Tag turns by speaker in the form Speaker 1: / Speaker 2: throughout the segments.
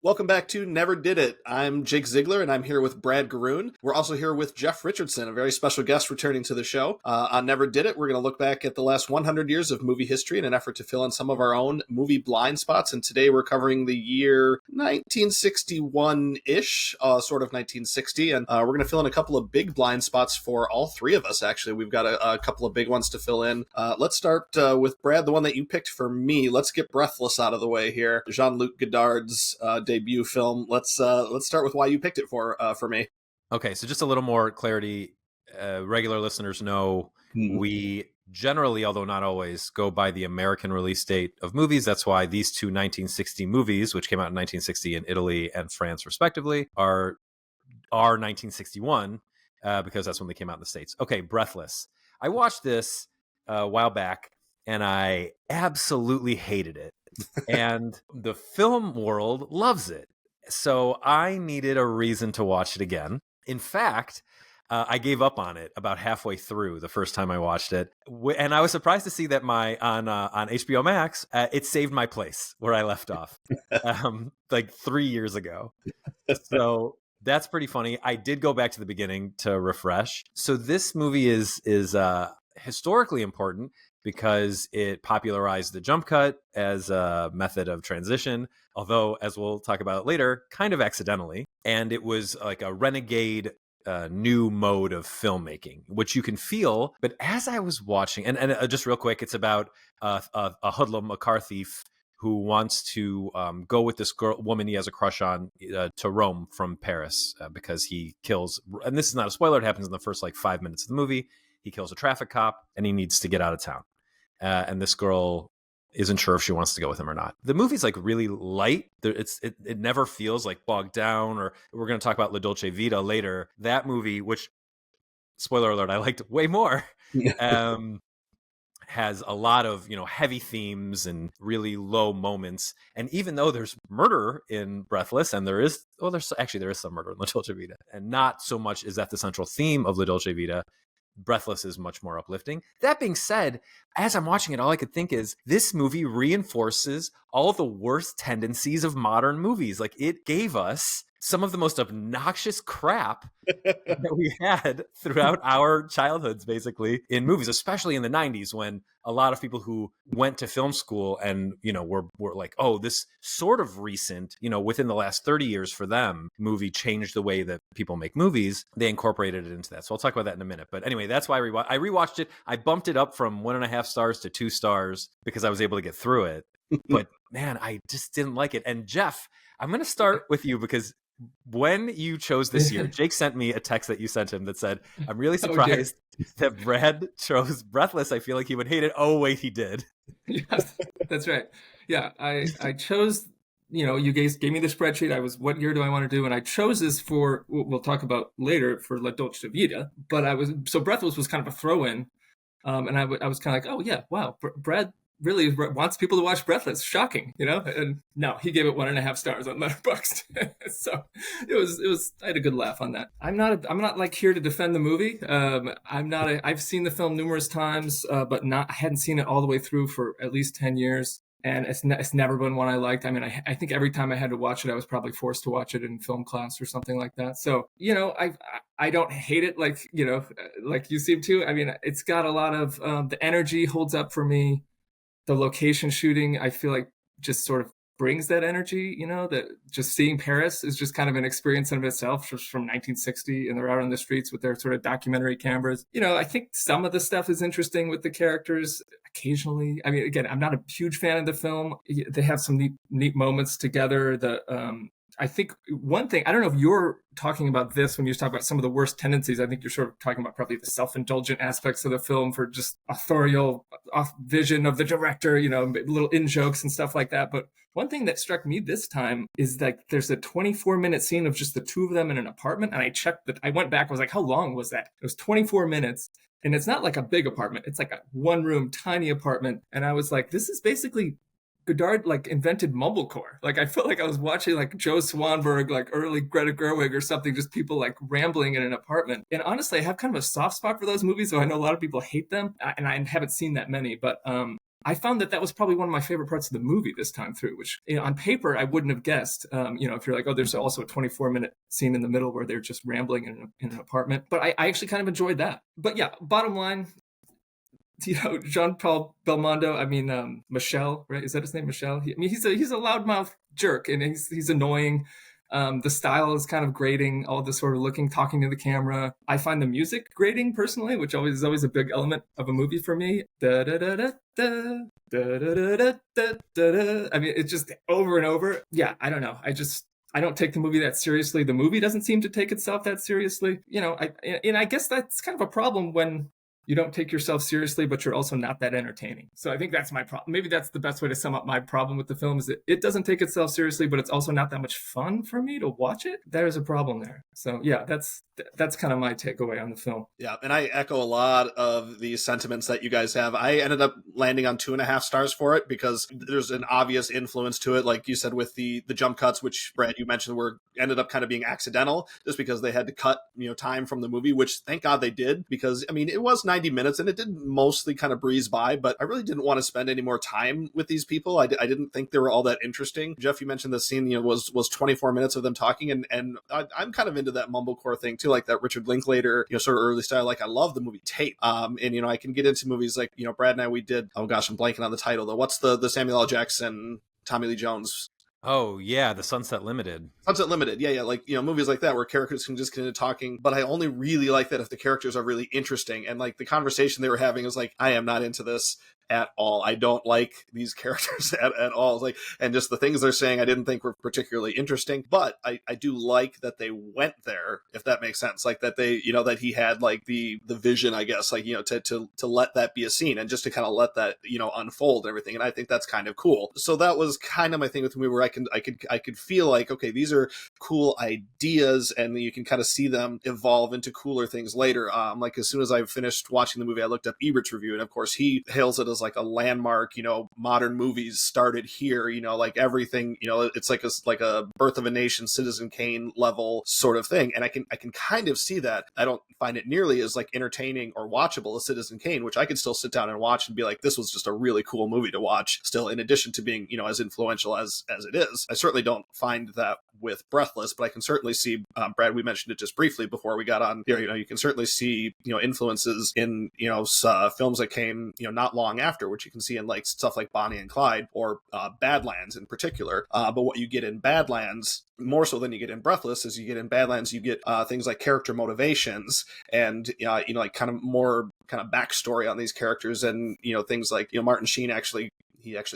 Speaker 1: Welcome back to Never Did It. I'm Jake Ziegler, and I'm here with Brad Garoon. We're also here with Jeff Richardson, a very special guest returning to the show. On Never Did It, we're going to look back at the last 100 years of movie history in an effort to fill in some of our own movie blind spots. And today we're covering the year 1961-ish, sort of 1960. And we're going to fill in a couple of big blind spots for all three of us, actually. We've got a couple of big ones to fill in. Let's start with Brad, the one that you picked for me. Let's get Breathless out of the way here. Jean-Luc Godard's debut film. Let's start with why you picked it for me.
Speaker 2: Okay, so just a little more clarity. Regular listeners know we generally, although not always, go by the American release date of movies. That's why these two 1960 movies, which came out in 1960 in Italy and France respectively, are 1961 because that's when they came out in the States. Okay, Breathless. I watched this a while back and I absolutely hated it. And the film world loves it. So I needed a reason to watch it again. In fact, I gave up on it about halfway through the first time I watched it. And I was surprised to see that on HBO Max, it saved my place where I left off like 3 years ago. So that's pretty funny. I did go back to the beginning to refresh. So this movie is historically important because it popularized the jump cut as a method of transition, although, as we'll talk about later, kind of accidentally. And it was like a renegade new mode of filmmaking, which you can feel. But as I was watching, and just real quick, it's about a hoodlum, a car thief, who wants to go with this woman he has a crush on to Rome from Paris because he kills, and this is not a spoiler, it happens in the first like 5 minutes of the movie. He kills a traffic cop and he needs to get out of town. And this girl isn't sure if she wants to go with him or not. The movie's like really light. It never feels like bogged down, or we're going to talk about La Dolce Vita later. That movie, which, spoiler alert, I liked way more, has a lot of, heavy themes and really low moments. And even though there's murder in Breathless, and there is some murder in La Dolce Vita, and not so much is that the central theme of La Dolce Vita, Breathless is much more uplifting. That being said, as I'm watching it, all I could think is this movie reinforces all the worst tendencies of modern movies. Like, it gave us some of the most obnoxious crap that we had throughout our childhoods, basically, in movies, especially in the 90s, when a lot of people who went to film school and, were like, oh, this sort of recent, within the last 30 years for them, movie changed the way that people make movies. They incorporated it into that. So I'll talk about that in a minute. But anyway, that's why I rewatched it. I bumped it up from 1.5 stars to 2 stars because I was able to get through it. But man, I just didn't like it. And Jeff, I'm going to start with you because when you chose this year, Jake sent me a text that you sent him that said, I'm really surprised that Brad chose Breathless. I feel like he would hate it. Oh, wait, he did.
Speaker 3: Yes, that's right. Yeah, I chose, you guys gave me the spreadsheet. what year do I want to do? And I chose this for, we'll talk about later, for La Dolce Vita. But so Breathless was kind of a throw-in. And I was kind of like, oh, yeah, wow, Brad really wants people to watch Breathless. Shocking, And no, he gave it 1.5 stars on Letterboxd. So it was. I had a good laugh on that. I'm not like here to defend the movie. I've seen the film numerous times, but I hadn't seen it all the way through for at least 10 years. And it's never been one I liked. I mean, I think every time I had to watch it, I was probably forced to watch it in film class or something like that. So, I don't hate it like you seem to. I mean, it's got a lot of the energy holds up for me. The location shooting, I feel like, just sort of brings that energy, that just seeing Paris is just kind of an experience in of itself, just from 1960, and they're out on the streets with their sort of documentary cameras. I think some of the stuff is interesting with the characters occasionally. I mean, again, I'm not a huge fan of the film. They have some neat moments together. I think one thing, I don't know if you're talking about this when you talk about some of the worst tendencies. I think you're sort of talking about probably the self-indulgent aspects of the film for just authorial vision of the director, little in-jokes and stuff like that. But one thing that struck me this time is that there's a 24-minute scene of just the two of them in an apartment. And I checked that. I went back, I was like, how long was that? It was 24 minutes. And it's not like a big apartment. It's like a one-room, tiny apartment. And I was like, this is basically Godard invented mumblecore. I felt like I was watching Joe Swanberg, early Greta Gerwig or something, just people rambling in an apartment. And honestly, I have kind of a soft spot for those movies, so I know a lot of people hate them, and I haven't seen that many. But I found that was probably one of my favorite parts of the movie this time through, which on paper I wouldn't have guessed. If you're like, oh, there's also a 24-minute scene in the middle where they're just rambling in an apartment. But I actually kind of enjoyed that. But yeah, bottom line, Jean-Paul Belmondo, Michel, right? Is that his name, Michel? He's a loudmouth jerk, and he's annoying. The style is kind of grating, all the sort of talking to the camera. I find the music grating personally, which is always a big element of a movie for me. Da da da da da da da da da da. It's just over and over. Yeah, I don't know. I don't take the movie that seriously. The movie doesn't seem to take itself that seriously. I guess that's kind of a problem when you don't take yourself seriously, but you're also not that entertaining. So I think that's my problem. Maybe that's the best way to sum up my problem with the film, is that it doesn't take itself seriously, but it's also not that much fun for me to watch it. There's a problem there. So yeah, that's kind of my takeaway on the film.
Speaker 1: Yeah, and I echo a lot of the sentiments that you guys have. I ended up landing on 2.5 stars for it because there's an obvious influence to it, like you said, with the jump cuts, which Brad, you mentioned, ended up kind of being accidental just because they had to cut time from the movie, which thank God they did, because it was 90 minutes and it did mostly kind of breeze by, but I really didn't want to spend any more time with these people. I didn't think they were all that interesting. Jeff, you mentioned the scene was 24 minutes of them talking, and I'm kind of into that mumblecore thing too, like that Richard Linklater sort of early style. Like, I love the movie Tape, and I can get into movies like Brad and I, we did, oh gosh, I'm blanking on the title though. What's the Samuel L. Jackson, Tommy Lee Jones?
Speaker 2: Oh yeah, the Sunset Limited.
Speaker 1: Sunset Limited, yeah, like movies like that where characters can just get into talking. But I only really like that if the characters are really interesting, and like the conversation they were having is like, I am not into this at all. I don't like these characters at all. Like, and just the things they're saying I didn't think were particularly interesting. But I do like that they went there, if that makes sense. Like that they, that he had like the vision, I guess, like, to let that be a scene and just to kind of let that, unfold and everything. And I think that's kind of cool. So that was kind of my thing with the movie, where I could feel like, okay, these are cool ideas, and you can kind of see them evolve into cooler things later. Like as soon as I finished watching the movie, I looked up Ebert's review, and of course he hails it as like a landmark, modern movies started here, like everything, it's like a Birth of a Nation, Citizen Kane level sort of thing. And I can kind of see that. I don't find it nearly as like entertaining or watchable as Citizen Kane, which I could still sit down and watch and be like, this was just a really cool movie to watch still, in addition to being, as influential as it is. I certainly don't find that with Breathless, but I can certainly see, Brad, we mentioned it just briefly before we got on here, you can certainly see, influences in, films that came, not long after, which you can see in like stuff like Bonnie and Clyde, or Badlands in particular. But what you get in Badlands, more so than you get in Breathless, is you get in Badlands, you get things like character motivations and, like kind of more kind of backstory on these characters, and, things like, Martin Sheen actually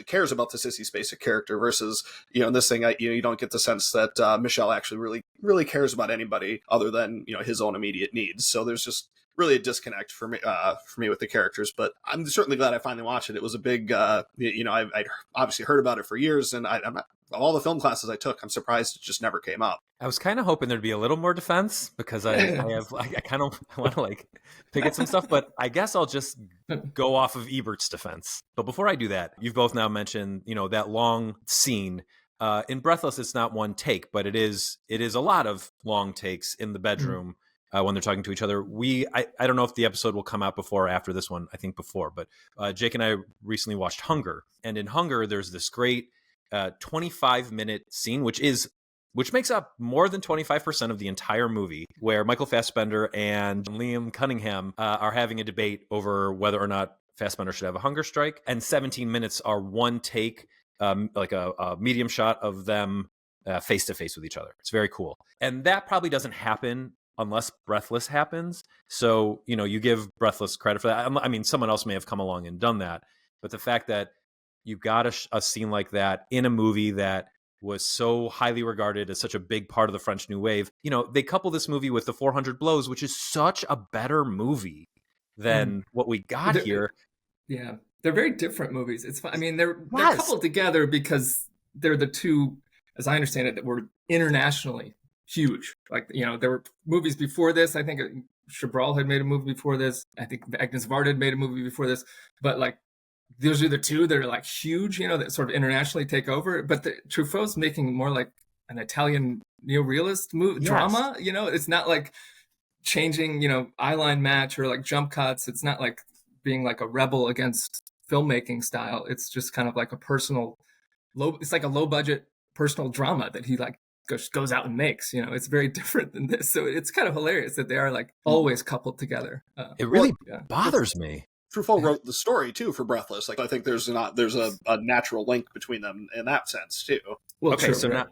Speaker 1: cares about the Sissy Spacek character, versus, in this thing, you don't get the sense that Michelle actually really cares about anybody other than, his own immediate needs. So there's just really a disconnect for me with the characters. But I'm certainly glad I finally watched it. It was a big, I'd obviously heard about it for years, and I'm not, of all the film classes I took, I'm surprised it just never came up.
Speaker 2: I was kind of hoping there'd be a little more defense, because I kind of want to like pick at some stuff, but I guess I'll just go off of Ebert's defense. But before I do that, you've both now mentioned, that long scene. In Breathless, it's not one take, but it is a lot of long takes in the bedroom. When they're talking to each other. I don't know if the episode will come out before or after this one. I think before, but Jake and I recently watched Hunger, and in Hunger, there's this great 25-minute scene, which makes up more than 25% of the entire movie, where Michael Fassbender and Liam Cunningham are having a debate over whether or not Fassbender should have a hunger strike. And 17 minutes are one take, like a medium shot of them face to face with each other. It's very cool. And that probably doesn't happen unless Breathless happens. So, you give Breathless credit for that. I mean, someone else may have come along and done that. But the fact that you got a scene like that in a movie that was so highly regarded as such a big part of the French New Wave, they couple this movie with The 400 Blows, which is such a better movie than what we got here.
Speaker 3: Yeah, they're very different movies. It's fun. I mean, they're coupled together because they're the two, as I understand it, that were internationally huge. Like, there were movies before this. I think Chabrol had made a movie before this. I think Agnes Varda had made a movie before this. But like, those are the two that are like huge, that sort of internationally take over. But Truffaut's making more like an Italian neorealist drama. It's not like changing, eyeline match or like jump cuts. It's not like being like a rebel against filmmaking style. It's just kind of like a personal it's like a low budget personal drama that he like goes out and makes. It's very different than this. So it's kind of hilarious that they are like always coupled together.
Speaker 2: It really bothers me.
Speaker 1: Truffaut wrote the story too for Breathless. Like I think there's a natural link between them in that sense too.
Speaker 3: Well,
Speaker 2: okay,
Speaker 3: true,
Speaker 2: so
Speaker 3: right.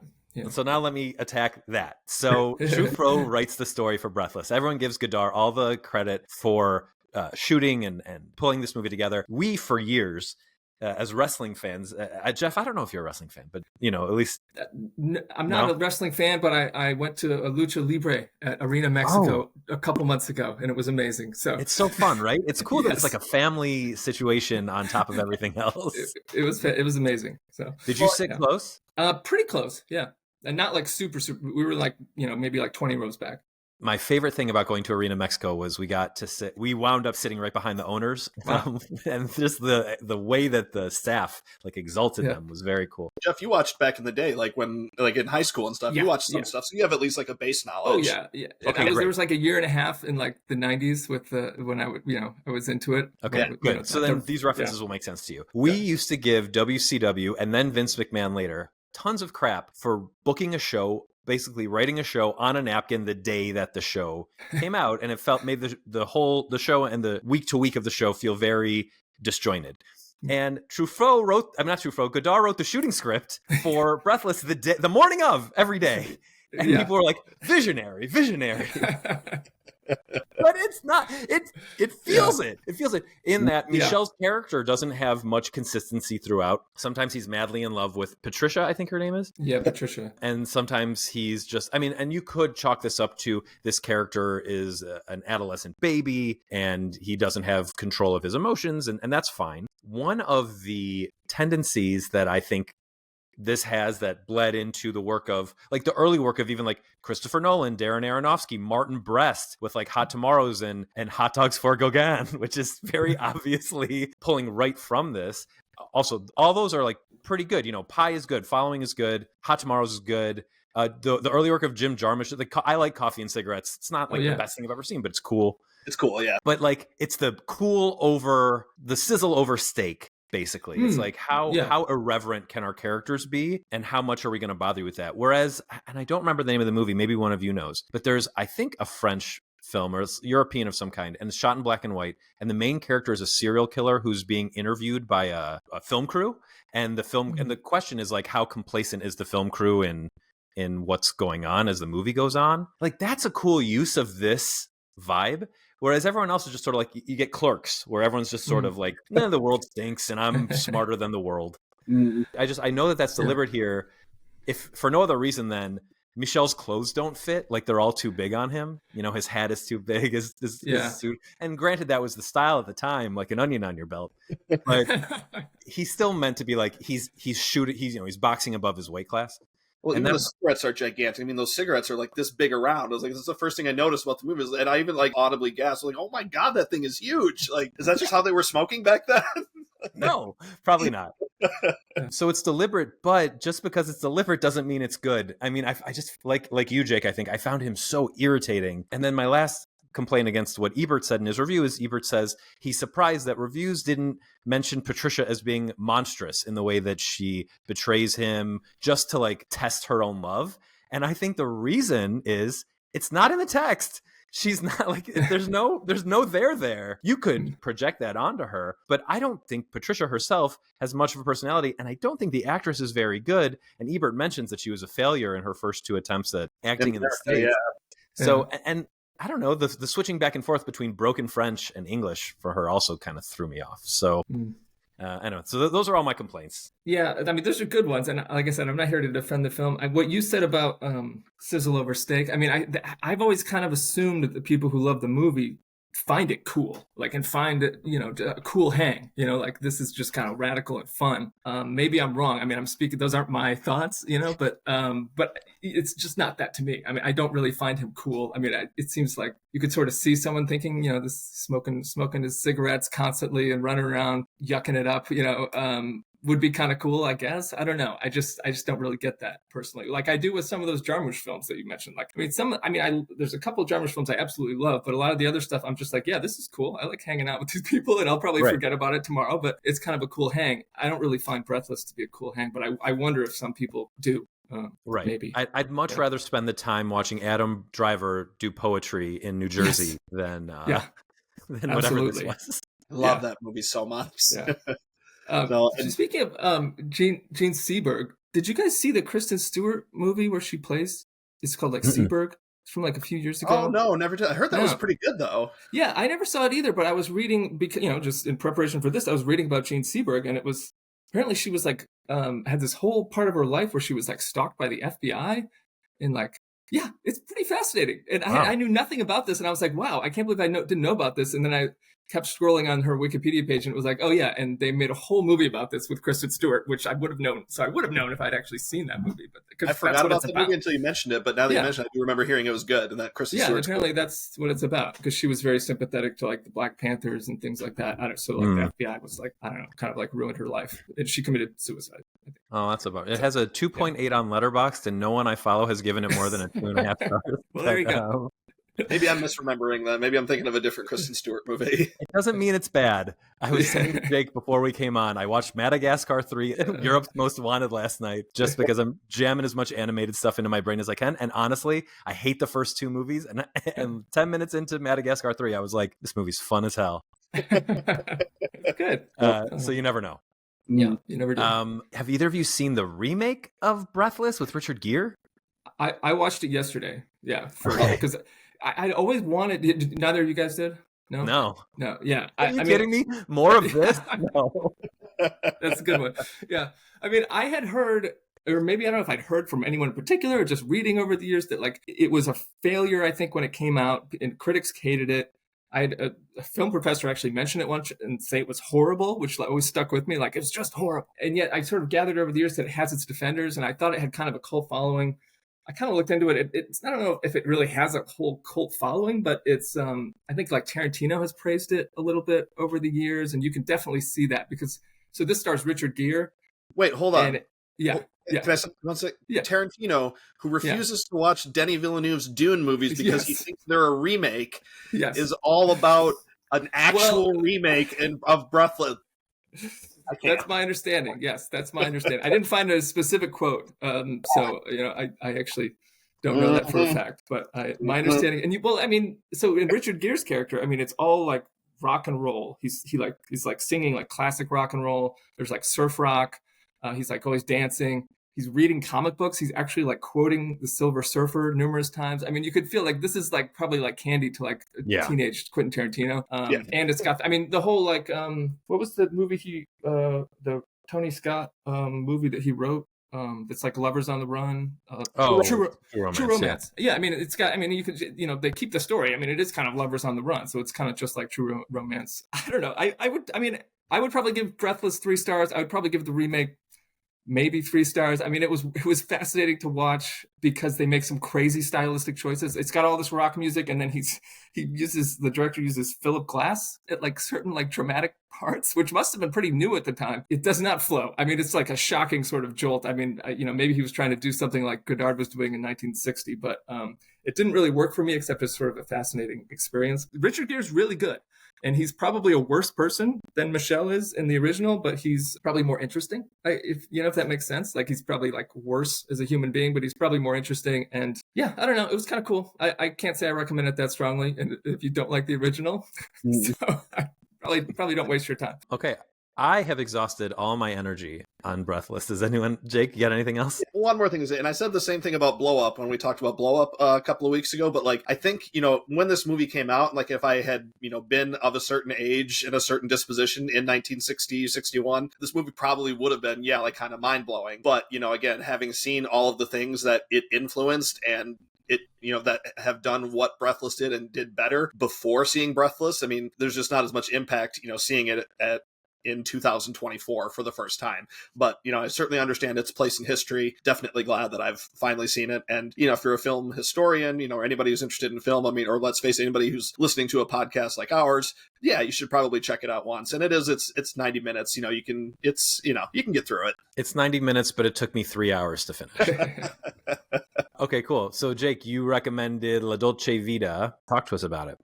Speaker 2: now let me attack that. So Truffaut writes the story for Breathless. Everyone gives Godard all the credit for shooting and pulling this movie together. We, for years, as wrestling fans, Jeff, I don't know if you're a wrestling fan, but at least
Speaker 3: I'm not a wrestling fan, but I went to a lucha libre at Arena Mexico a couple months ago, and it was amazing. So
Speaker 2: it's so fun, right? It's cool that it's like a family situation on top of everything else.
Speaker 3: It was amazing. So
Speaker 2: did you sit close?
Speaker 3: Pretty close, yeah, and not like super. We were like maybe like 20 rows back.
Speaker 2: My favorite thing about going to Arena Mexico was we wound up sitting right behind the owners.
Speaker 3: Wow.
Speaker 2: And just the way that the staff like exalted them was very cool.
Speaker 1: Jeff, you watched back in the day, like when in high school and stuff, you watched some stuff, so you have at least like a base knowledge.
Speaker 3: Oh yeah.
Speaker 2: Okay,
Speaker 3: there was like a year and a half in like the 90s with when I was into it.
Speaker 2: Okay, good. So then these references will make sense to you. We used to give WCW and then Vince McMahon later tons of crap for booking a show, basically writing a show on a napkin the day that the show came out, and it made the show and the week to week of the show feel very disjointed. And Godard wrote the shooting script for Breathless the morning of every day, and people were like, visionary. But it's not. It feels it. It feels it in that Michelle's character doesn't have much consistency throughout. Sometimes he's madly in love with Patricia, I think her name is.
Speaker 3: Yeah, Patricia.
Speaker 2: And sometimes he's just, and you could chalk this up to this character is an adolescent baby and he doesn't have control of his emotions, and that's fine. One of the tendencies that I think this has that bled into the work of like the early work of even like Christopher Nolan, Darren Aronofsky, Martin Brest with like Hot Tomorrows and Hot Dogs for Gauguin, which is very obviously pulling right from this. Also, all those are like pretty good. Pie is good, Following is good, Hot Tomorrows is good. The early work of Jim Jarmusch, I like Coffee and Cigarettes. It's not like the best thing I've ever seen, but it's cool.
Speaker 1: It's cool, yeah.
Speaker 2: But like it's the cool over the sizzle over steak. Basically, it's like how irreverent can our characters be, and how much are we going to bother you with that? Whereas, and I don't remember the name of the movie, maybe one of you knows, but there's, I think, a French film or European of some kind, and it's shot in black and white, and the main character is a serial killer who's being interviewed by a film crew, and the question is like, how complacent is the film crew in what's going on as the movie goes on? Like, that's a cool use of this vibe. Whereas everyone else is just sort of like, you get Clerks, where everyone's just sort of like, the world stinks and I'm smarter than the world. I know that that's deliberate here. If for no other reason than Michelle's clothes don't fit, like they're all too big on him. His hat is too big, his suit. And granted, that was the style at the time, like an onion on your belt. But he's still meant to be like, he's boxing above his weight class.
Speaker 1: Well, even the cigarettes are gigantic. Those cigarettes are like this big around. I was like, this is the first thing I noticed about the movie. And I even like audibly gasped, like, oh my God, that thing is huge. Like, is that just how they were smoking back then?
Speaker 2: No, probably not. So it's deliberate, but just because it's deliberate doesn't mean it's good. I just like you, Jake, I think I found him so irritating. And then my last complaint against what Ebert said in his review is Ebert says he's surprised that reviews didn't mention Patricia as being monstrous in the way that she betrays him just to like test her own love. And I think the reason is it's not in the text. She's not like, there's no there. You could project that onto her, but I don't think Patricia herself has much of a personality, and I don't think the actress is very good. And Ebert mentions that she was a failure in her first 2 attempts at acting in the States. Yeah. So, and I don't know, the switching back and forth between broken French and English for her also kind of threw me off. So I don't know. So those are all my complaints.
Speaker 3: Yeah, those are good ones. And like I said, I'm not here to defend the film. What you said about sizzle over steak, I've always kind of assumed that the people who love the movie find it cool, like, and find it, a cool hang, like this is just kind of radical and fun. Maybe I'm wrong. I'm speaking, those aren't my thoughts, but it's just not that to me. I don't really find him cool. It seems like you could sort of see someone thinking, this smoking his cigarettes constantly and running around yucking it up, would be kind of cool, I guess. I don't know. I just don't really get that personally. Like I do with some of those Jarmusch films that you mentioned. Like, there's a couple of Jarmusch films I absolutely love, but a lot of the other stuff, I'm just like, yeah, this is cool. I like hanging out with these people, and I'll probably forget about it tomorrow, but it's kind of a cool hang. I don't really find Breathless to be a cool hang, but I wonder if some people do.
Speaker 2: Right.
Speaker 3: Maybe.
Speaker 2: I'd much rather spend the time watching Adam Driver do poetry in New Jersey than whatever this was.
Speaker 1: I love that movie so much.
Speaker 3: Yeah. Speaking of Jean Seberg, did you guys see the Kristen Stewart movie where she plays? It's called like Seberg. It's from like a few years ago.
Speaker 1: Oh no, never did. I heard that was pretty good though.
Speaker 3: Yeah, I never saw it either, but I was reading because just in preparation for this, I was reading about Jean Seberg, and it was apparently she was like had this whole part of her life where she was like stalked by the FBI, and like it's pretty fascinating. And I knew nothing about this, and I was like, wow, I can't believe I didn't know about this. And then I kept scrolling on her Wikipedia page, and it was like, oh yeah, and they made a whole movie about this with Kristen Stewart, which I would have known. So I would have known if I'd actually seen that movie. But
Speaker 1: I forgot about the movie until you mentioned it. But now that you mentioned it, I do remember hearing it was good, and that Kristen Stewart.
Speaker 3: Yeah, apparently that's what it's about, because she was very sympathetic to like the Black Panthers and things like that. So like the FBI was like, I don't know, kind of like ruined her life, and she committed suicide, I think.
Speaker 2: Oh, that's about it. It has a 2.8 on Letterboxd, and no one I follow has given it more than a 2.5 stars.
Speaker 3: Well, there you go.
Speaker 1: Maybe I'm misremembering that. Maybe I'm thinking of a different Kristen Stewart movie.
Speaker 2: It doesn't mean it's bad. I was saying to Jake before we came on, I watched Madagascar 3, Europe's Most Wanted last night, just because I'm jamming as much animated stuff into my brain as I can. And honestly, I hate the first two movies. And 10 minutes into Madagascar 3, I was like, this movie's fun as hell.
Speaker 3: Good.
Speaker 2: So you never know.
Speaker 3: Yeah, you never do.
Speaker 2: Have either of you seen the remake of Breathless with Richard Gere?
Speaker 3: I watched it yesterday. Yeah, because I always wanted. Neither of you guys did. No. Yeah.
Speaker 2: Are you kidding me? More of this? No.
Speaker 3: That's a good one. Yeah. I mean, I had heard, or maybe I don't know if I'd heard from anyone in particular, or just reading over the years that like it was a failure. I think when it came out, and critics hated it. I had a film professor actually mention it once and say it was horrible, which always stuck with me. Like, it was just horrible. And yet I sort of gathered over the years that it has its defenders, and I thought it had kind of a cult following. I kind of looked into it. It's I don't know if it really has a whole cult following, but it's I think like Tarantino has praised it a little bit over the years, and you can definitely see that because this stars Richard Gere.
Speaker 1: Wait, hold on.
Speaker 3: Yeah.
Speaker 1: Can I say one second? Yeah. Tarantino, who refuses to watch Denis Villeneuve's Dune movies because he thinks they're a remake, is all about an actual remake of Breathless.
Speaker 3: That's my understanding. Yes, that's my understanding. I didn't find a specific quote, so I actually don't know that for a fact. But my understanding, and so in Richard Gere's character, it's all like rock and roll. He's like singing like classic rock and roll. There's like surf rock. He's like always dancing. He's reading comic books. He's actually like quoting the Silver Surfer numerous times. You could feel like this is like probably like candy to like a teenage Quentin Tarantino. And it's got, the whole like, what was the movie the Tony Scott movie that he wrote? That's like Lovers on the Run. True Romance. Yeah, it's got. You could, they keep the story. It is kind of Lovers on the Run, so it's kind of just like True Romance. I don't know. I would probably give Breathless 3 stars. I would probably give the remake maybe 3 stars. It was fascinating to watch because they make some crazy stylistic choices. It's got all this rock music, and then the director uses Philip Glass at like certain like dramatic parts, which must have been pretty new at the time. It does not flow. It's like a shocking sort of jolt. Maybe he was trying to do something like Godard was doing in 1960, but it didn't really work for me, except as sort of a fascinating experience. Richard Gere's really good. And he's probably a worse person than Michelle is in the original, but he's probably more interesting. If that makes sense. Like, he's probably like worse as a human being, but he's probably more interesting. And yeah, I don't know. It was kind of cool. I can't say I recommend it that strongly. And if you don't like the original, so probably don't waste your time.
Speaker 2: Okay. I have exhausted all my energy on Breathless. Does anyone, Jake, you got anything else?
Speaker 1: One more thing to say, and I said the same thing about Blow Up when we talked about Blow Up a couple of weeks ago, but like, I think, when this movie came out, like if I had, been of a certain age and a certain disposition in 1960, 61, this movie probably would have been, like kind of mind blowing. But, again, having seen all of the things that it influenced and it, that have done what Breathless did and did better before seeing Breathless, there's just not as much impact, seeing it at in 2024 for the first time. But, I certainly understand its place in history. Definitely glad that I've finally seen it. And, if you're a film historian, or anybody who's interested in film, or let's face it, anybody who's listening to a podcast like ours, yeah, you should probably check it out once. And it's 90 minutes. You can get through it.
Speaker 2: It's 90 minutes, but it took me 3 hours to finish. Okay, cool. So Jake, you recommended La Dolce Vita. Talk to us about it.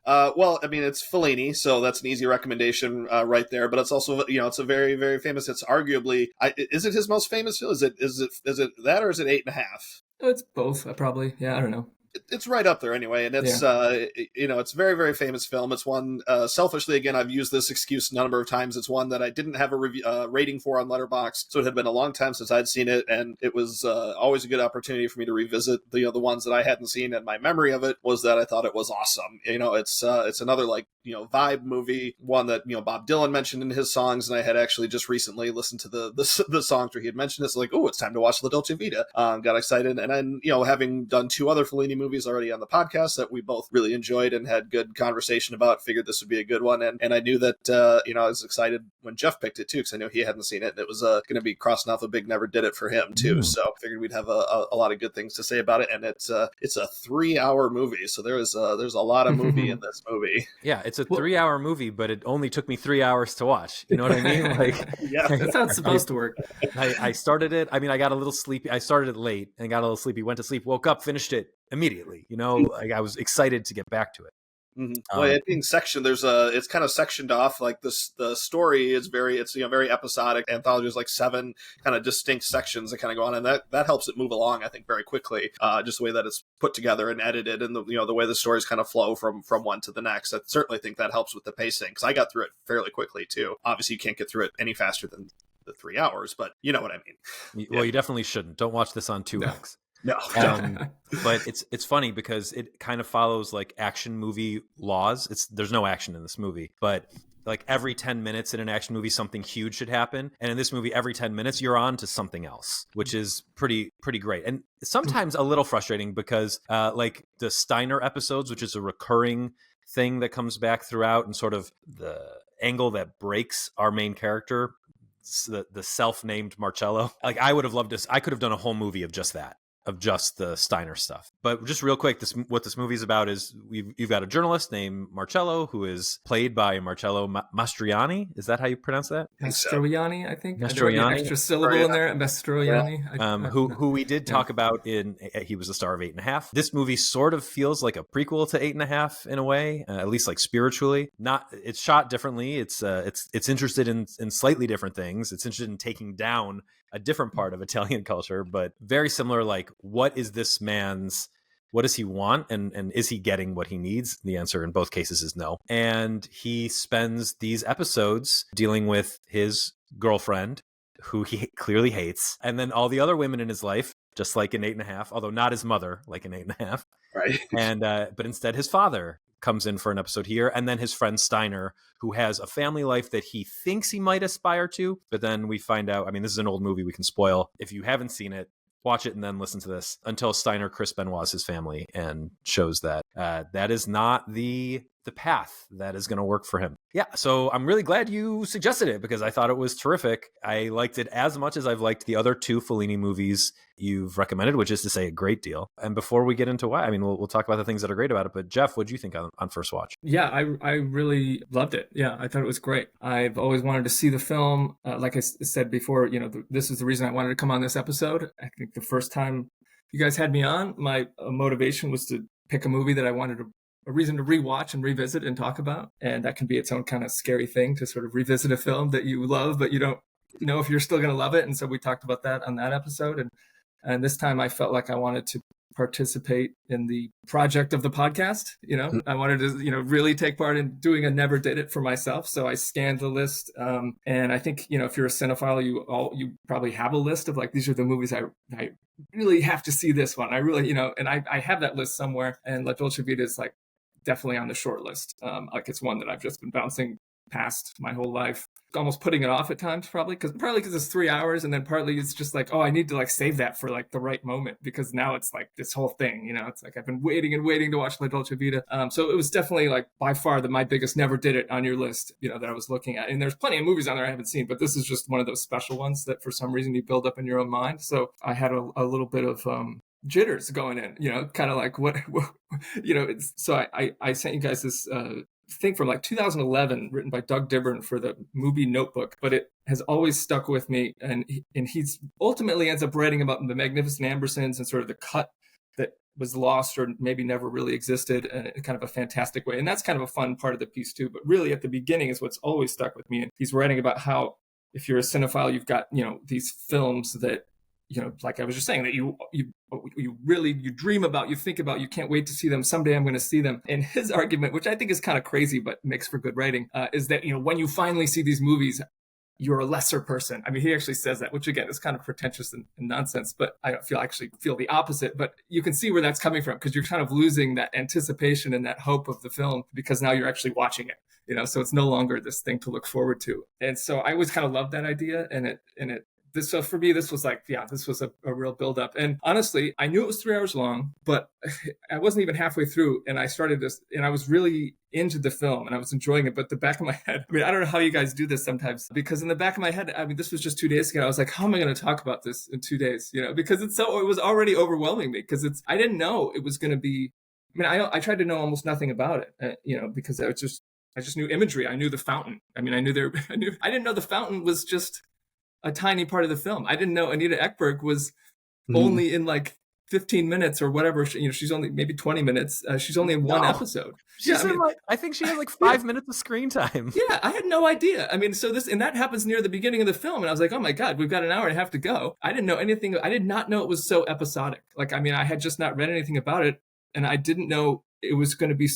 Speaker 1: Well, it's Fellini, so that's an easy recommendation right there. But it's also, it's a very, very famous. It's arguably, is it his most famous film? Is it that, or is it 8.5?
Speaker 3: It's both, probably. Yeah, I don't know.
Speaker 1: It's right up there anyway, and it's it's a very, very famous film. It's one, selfishly, again, I've used this excuse a number of times. It's one that I didn't have a rating for on Letterboxd, so it had been a long time since I'd seen it, and it was always a good opportunity for me to revisit the ones that I hadn't seen. And my memory of it was that I thought it was awesome. It's another vibe movie, one that Bob Dylan mentioned in his songs, and I had actually just recently listened to the songs where he had mentioned it. So it's time to watch La Dolce Vita. Got excited, and then having done 2 other Fellini movies already on the podcast that we both really enjoyed and had good conversation about, figured this would be a good one. And I knew that I was excited when Jeff picked it too, because I knew he hadn't seen it, and it was going to be crossing off a big never did it for him too. So figured we'd have a lot of good things to say about it. And it's a 3-hour movie, so there's a lot of movie in this movie.
Speaker 2: Yeah, it's a 3-hour movie, but it only took me 3 hours to watch. You know what I mean?
Speaker 3: Yeah, that's how it's supposed to work.
Speaker 2: I started it. I got a little sleepy. I started it late and got a little sleepy. Went to sleep, woke up, finished it immediately. I was excited to get back to it.
Speaker 1: Mm-hmm. Well, it being sectioned, it's kind of sectioned off. The story is very episodic. Anthology is 7 kind of distinct sections that kind of go on, and that helps it move along, I think, very quickly. Just the way that it's put together and edited, and the way the stories kind of flow from one to the next. I certainly think that helps with the pacing, because I got through it fairly quickly too. Obviously, you can't get through it any faster than the 3 hours, but you know what I mean.
Speaker 2: Well, you definitely shouldn't. Don't watch this on 2X.
Speaker 1: No.
Speaker 2: But it's funny because it kind of follows action movie laws. There's no action in this movie, but every 10 minutes in an action movie, something huge should happen. And in this movie, every 10 minutes, you're on to something else, which is pretty great. And sometimes a little frustrating because the Steiner episodes, which is a recurring thing that comes back throughout, and sort of the angle that breaks our main character, the self-named Marcello. I would have loved this. I could have done a whole movie of just that, of just the Steiner stuff. But just real quick, what this movie is about is you've got a journalist named Marcello, who is played by Marcello Mastroianni. Is that how you pronounce that?
Speaker 3: Mastroianni, I think.
Speaker 2: Mastroianni.
Speaker 3: Extra syllable in there. Mastroianni.
Speaker 2: Yeah. Who we did talk about he was the star of 8.5. This movie sort of feels like a prequel to 8.5 in a way, at least spiritually. It's shot differently. It's interested in slightly different things. It's interested in taking down a different part of Italian culture, but very similar. What is this man's, what does he want? And is he getting what he needs? The answer in both cases is no. And he spends these episodes dealing with his girlfriend, who he clearly hates, and then all the other women in his life, just like in 8.5, although not his mother, like in 8.5.
Speaker 1: Right.
Speaker 2: And, but instead his father comes in for an episode here, and then his friend Steiner, who has a family life that he thinks he might aspire to, but then we find out, this is an old movie we can spoil. If you haven't seen it, watch it and then listen to this, until Steiner Chris Benoit's his family and shows that that is not the path that is going to work for him. Yeah, so I'm really glad you suggested it, because I thought it was terrific. I liked it as much as I've liked the other 2 Fellini movies you've recommended, which is to say a great deal. And before we get into why, we'll talk about the things that are great about it. But Jeff, what did you think on first watch?
Speaker 3: Yeah, I really loved it. Yeah, I thought it was great. I've always wanted to see the film. Like I said before, this is the reason I wanted to come on this episode. I think the first time you guys had me on, my motivation was to pick a movie that I wanted a reason to rewatch and revisit and talk about. And that can be its own kind of scary thing, to sort of revisit a film that you love, but you don't know if you're still going to love it. And so we talked about that on that episode. And this time I felt like I wanted to participate in the project of the podcast. I wanted to, really take part in doing a never did it for myself. So I scanned the list. And I think, if you're a cinephile, you probably have a list of these are the movies I really have to see this one. I really, and I have that list somewhere, and La Dolce Vita is definitely on the short list. It's one that I've just been bouncing past my whole life. almost putting it off at times, probably because it's 3 hours, and then partly it's just like, oh, I need to like save that for like the right moment, because now it's like this whole thing, it's like I've been waiting and waiting to watch La Dolce Vita. So it was definitely like by far my biggest never did it on your list, that I was looking at. And there's plenty of movies on there I haven't seen, but this is just one of those special ones that for some reason you build up in your own mind. So I had a little bit of jitters going in, kind of like what so I sent you guys this thing from like 2011 written by Doug Dibburn for the movie Notebook, but it has always stuck with me. And he's ultimately ends up writing about the Magnificent Ambersons and sort of the cut that was lost or maybe never really existed in kind of a fantastic way. And that's kind of a fun part of the piece too. But really at the beginning is what's always stuck with me. And he's writing about how if you're a cinephile, you've got, these films that, like I was just saying, that you dream about, you think about, you can't wait to see them. Someday I'm going to see them. And his argument, which I think is kind of crazy, but makes for good writing, is that, when you finally see these movies, you're a lesser person. I mean, he actually says that, which again is kind of pretentious and nonsense, but I actually feel the opposite. But you can see where that's coming from, because you're kind of losing that anticipation and that hope of the film, because now you're actually watching it, so it's no longer this thing to look forward to. And so I always kind of loved that idea. So for me, this was like, this was a real buildup. And honestly, I knew it was 3 hours long, but I wasn't even halfway through. And I started this, and I was really into the film and I was enjoying it. But the back of my head, I mean, I don't know how you guys do this sometimes, because in the back of my head, I mean, this was just 2 days ago. I was like, how am I going to talk about this in 2 days? Because it was already overwhelming me, because I didn't know it was going to be, I mean, I tried to know almost nothing about it, because I just knew imagery. I knew the fountain. I mean, I didn't know the fountain was just a tiny part of the film. I didn't know Anita Ekberg was only in like 15 minutes or whatever. She's only maybe 20 minutes. She's only in one episode.
Speaker 2: I think she had like 5 minutes of screen time.
Speaker 3: Yeah, I had no idea. I mean, and that happens near the beginning of the film. And I was like, oh my God, we've got an hour and a half to go. I didn't know anything. I did not know it was so episodic. Like, I mean, I had just not read anything about it. And I didn't know it was going to be,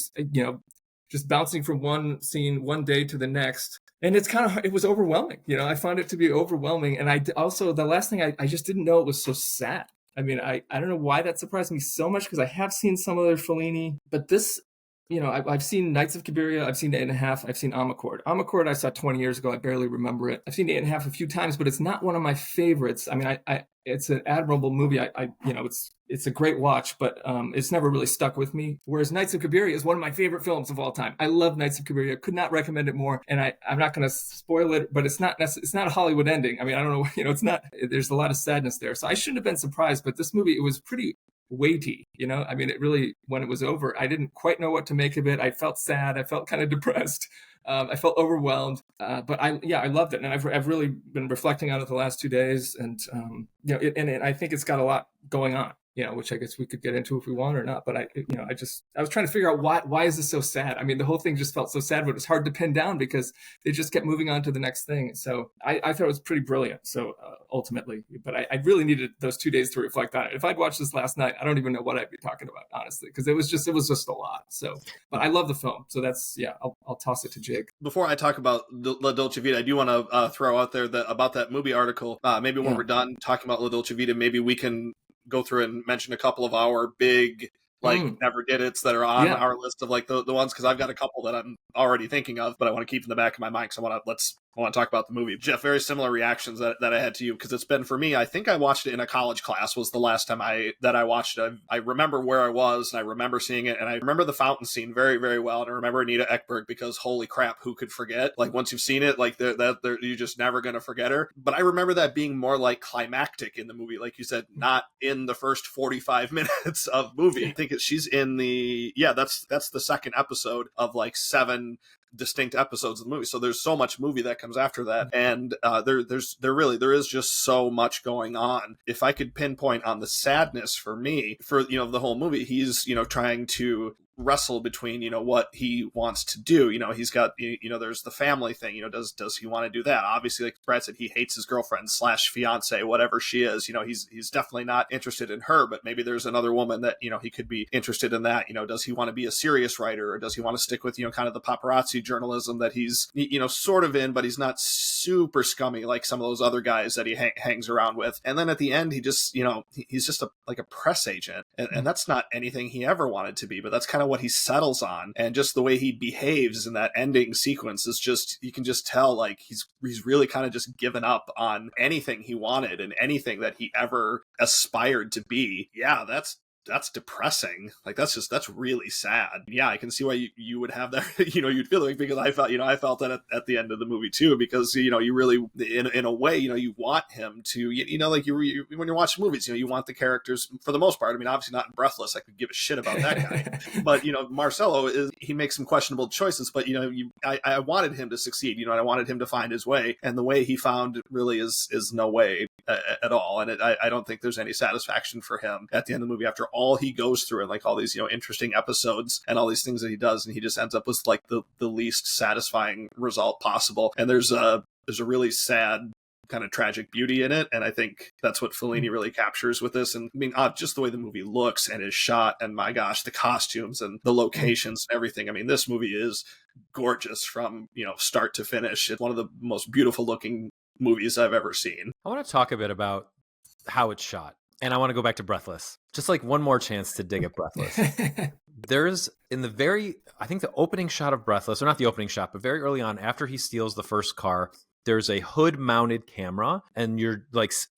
Speaker 3: just bouncing from one scene one day to the next. And it was overwhelming. I found it to be overwhelming. And I also, the last thing, I just didn't know it was so sad. I mean, I don't know why that surprised me so much, because I have seen some other Fellini, but this, I've seen Nights of Cabiria, I've seen 8.5, I've seen Amarcord. Amarcord I saw 20 years ago, I barely remember it. I've seen 8.5 a few times, but it's not one of my favorites. I mean, it's an admirable movie. It's a great watch, but it's never really stuck with me. Whereas Nights of Cabiria is one of my favorite films of all time. I love Nights of Cabiria. Could not recommend it more. And I'm not going to spoil it, but it's not a Hollywood ending. I mean, I don't know. It's not. There's a lot of sadness there, so I shouldn't have been surprised. But this movie, it was pretty weighty. I mean, it really, when it was over, I didn't quite know what to make of it. I felt sad. I felt kind of depressed. I felt overwhelmed, but I loved it, and I've really been reflecting on it the last 2 days, and and I think it's got a lot going on, which I guess we could get into if we want or not. But I was trying to figure out why is this so sad? I mean, the whole thing just felt so sad, but it was hard to pin down because they just kept moving on to the next thing. So I thought it was pretty brilliant. So ultimately, but I really needed those 2 days to reflect on it. If I'd watched this last night, I don't even know what I'd be talking about, honestly, because it was just a lot. So, but I love the film. So that's, I'll toss it to Jake.
Speaker 1: Before I talk about La Dolce Vita, I do want to throw out there about that movie article. Maybe when we're done talking about La Dolce Vita, maybe we can go through and mention a couple of our big never did it's that are on our list of like the ones, because I've got a couple that I'm already thinking of, but I want to keep in the back of my mind because I want to talk about the movie. Jeff, very similar reactions that I had to you, because it's been, for me, I think I watched it in a college class was the last time I watched it. I remember where I was, and I remember seeing it, and I remember the fountain scene very, very well, and I remember Anita Ekberg, because holy crap, who could forget? Like, once you've seen it, like, you're just never going to forget her. But I remember that being more like climactic in the movie, like you said, not in the first 45 minutes of movie. I think she's in the, that's the second episode of like 7 distinct episodes of the movie. So there's so much movie that comes after that, and there is just so much going on. If I could pinpoint on the sadness for me for the whole movie, he's trying to wrestle between what he wants to do. He's got there's the family thing. Does he want to do that? Obviously, like Brad said, he hates his girlfriend / fiance, whatever she is. He's definitely not interested in her, but maybe there's another woman that he could be interested in. That does he want to be a serious writer, or does he want to stick with kind of the paparazzi journalism that he's sort of in, but he's not super scummy like some of those other guys that he hangs around with. And then at the end, he just he's just like a press agent, and that's not anything he ever wanted to be, but that's kind of of what he settles on, and just the way he behaves in that ending sequence is just, you can just tell like he's really kind of just given up on anything he wanted and anything that he ever aspired to be. Yeah, that's depressing. Like that's really sad. Yeah, I can see why you would have that, you'd feel like, because I felt that at the end of the movie too, because, you really, in a way, you want him to, like you when you're watching movies, you want the characters, for the most part. I mean, obviously not in Breathless, I could give a shit about that guy. But, Marcello he makes some questionable choices, but, I wanted him to succeed, I wanted him to find his way, and the way he found really is no way at all. And I don't think there's any satisfaction for him at the end of the movie after all he goes through, and like all these interesting episodes and all these things that he does, and he just ends up with like the least satisfying result possible. And there's a really sad kind of tragic beauty in it, and I think that's what Fellini really captures with this. And I mean, just the way the movie looks and is shot, and my gosh, the costumes and the locations and everything. I mean, this movie is gorgeous from start to finish. It's one of the most beautiful looking movies I've ever seen.
Speaker 2: I want to talk a bit about how it's shot. And I want to go back to Breathless. Just like one more chance to dig at Breathless. There's I think the opening shot of Breathless, or not the opening shot, but very early on, after he steals the first car, there's a hood-mounted camera, and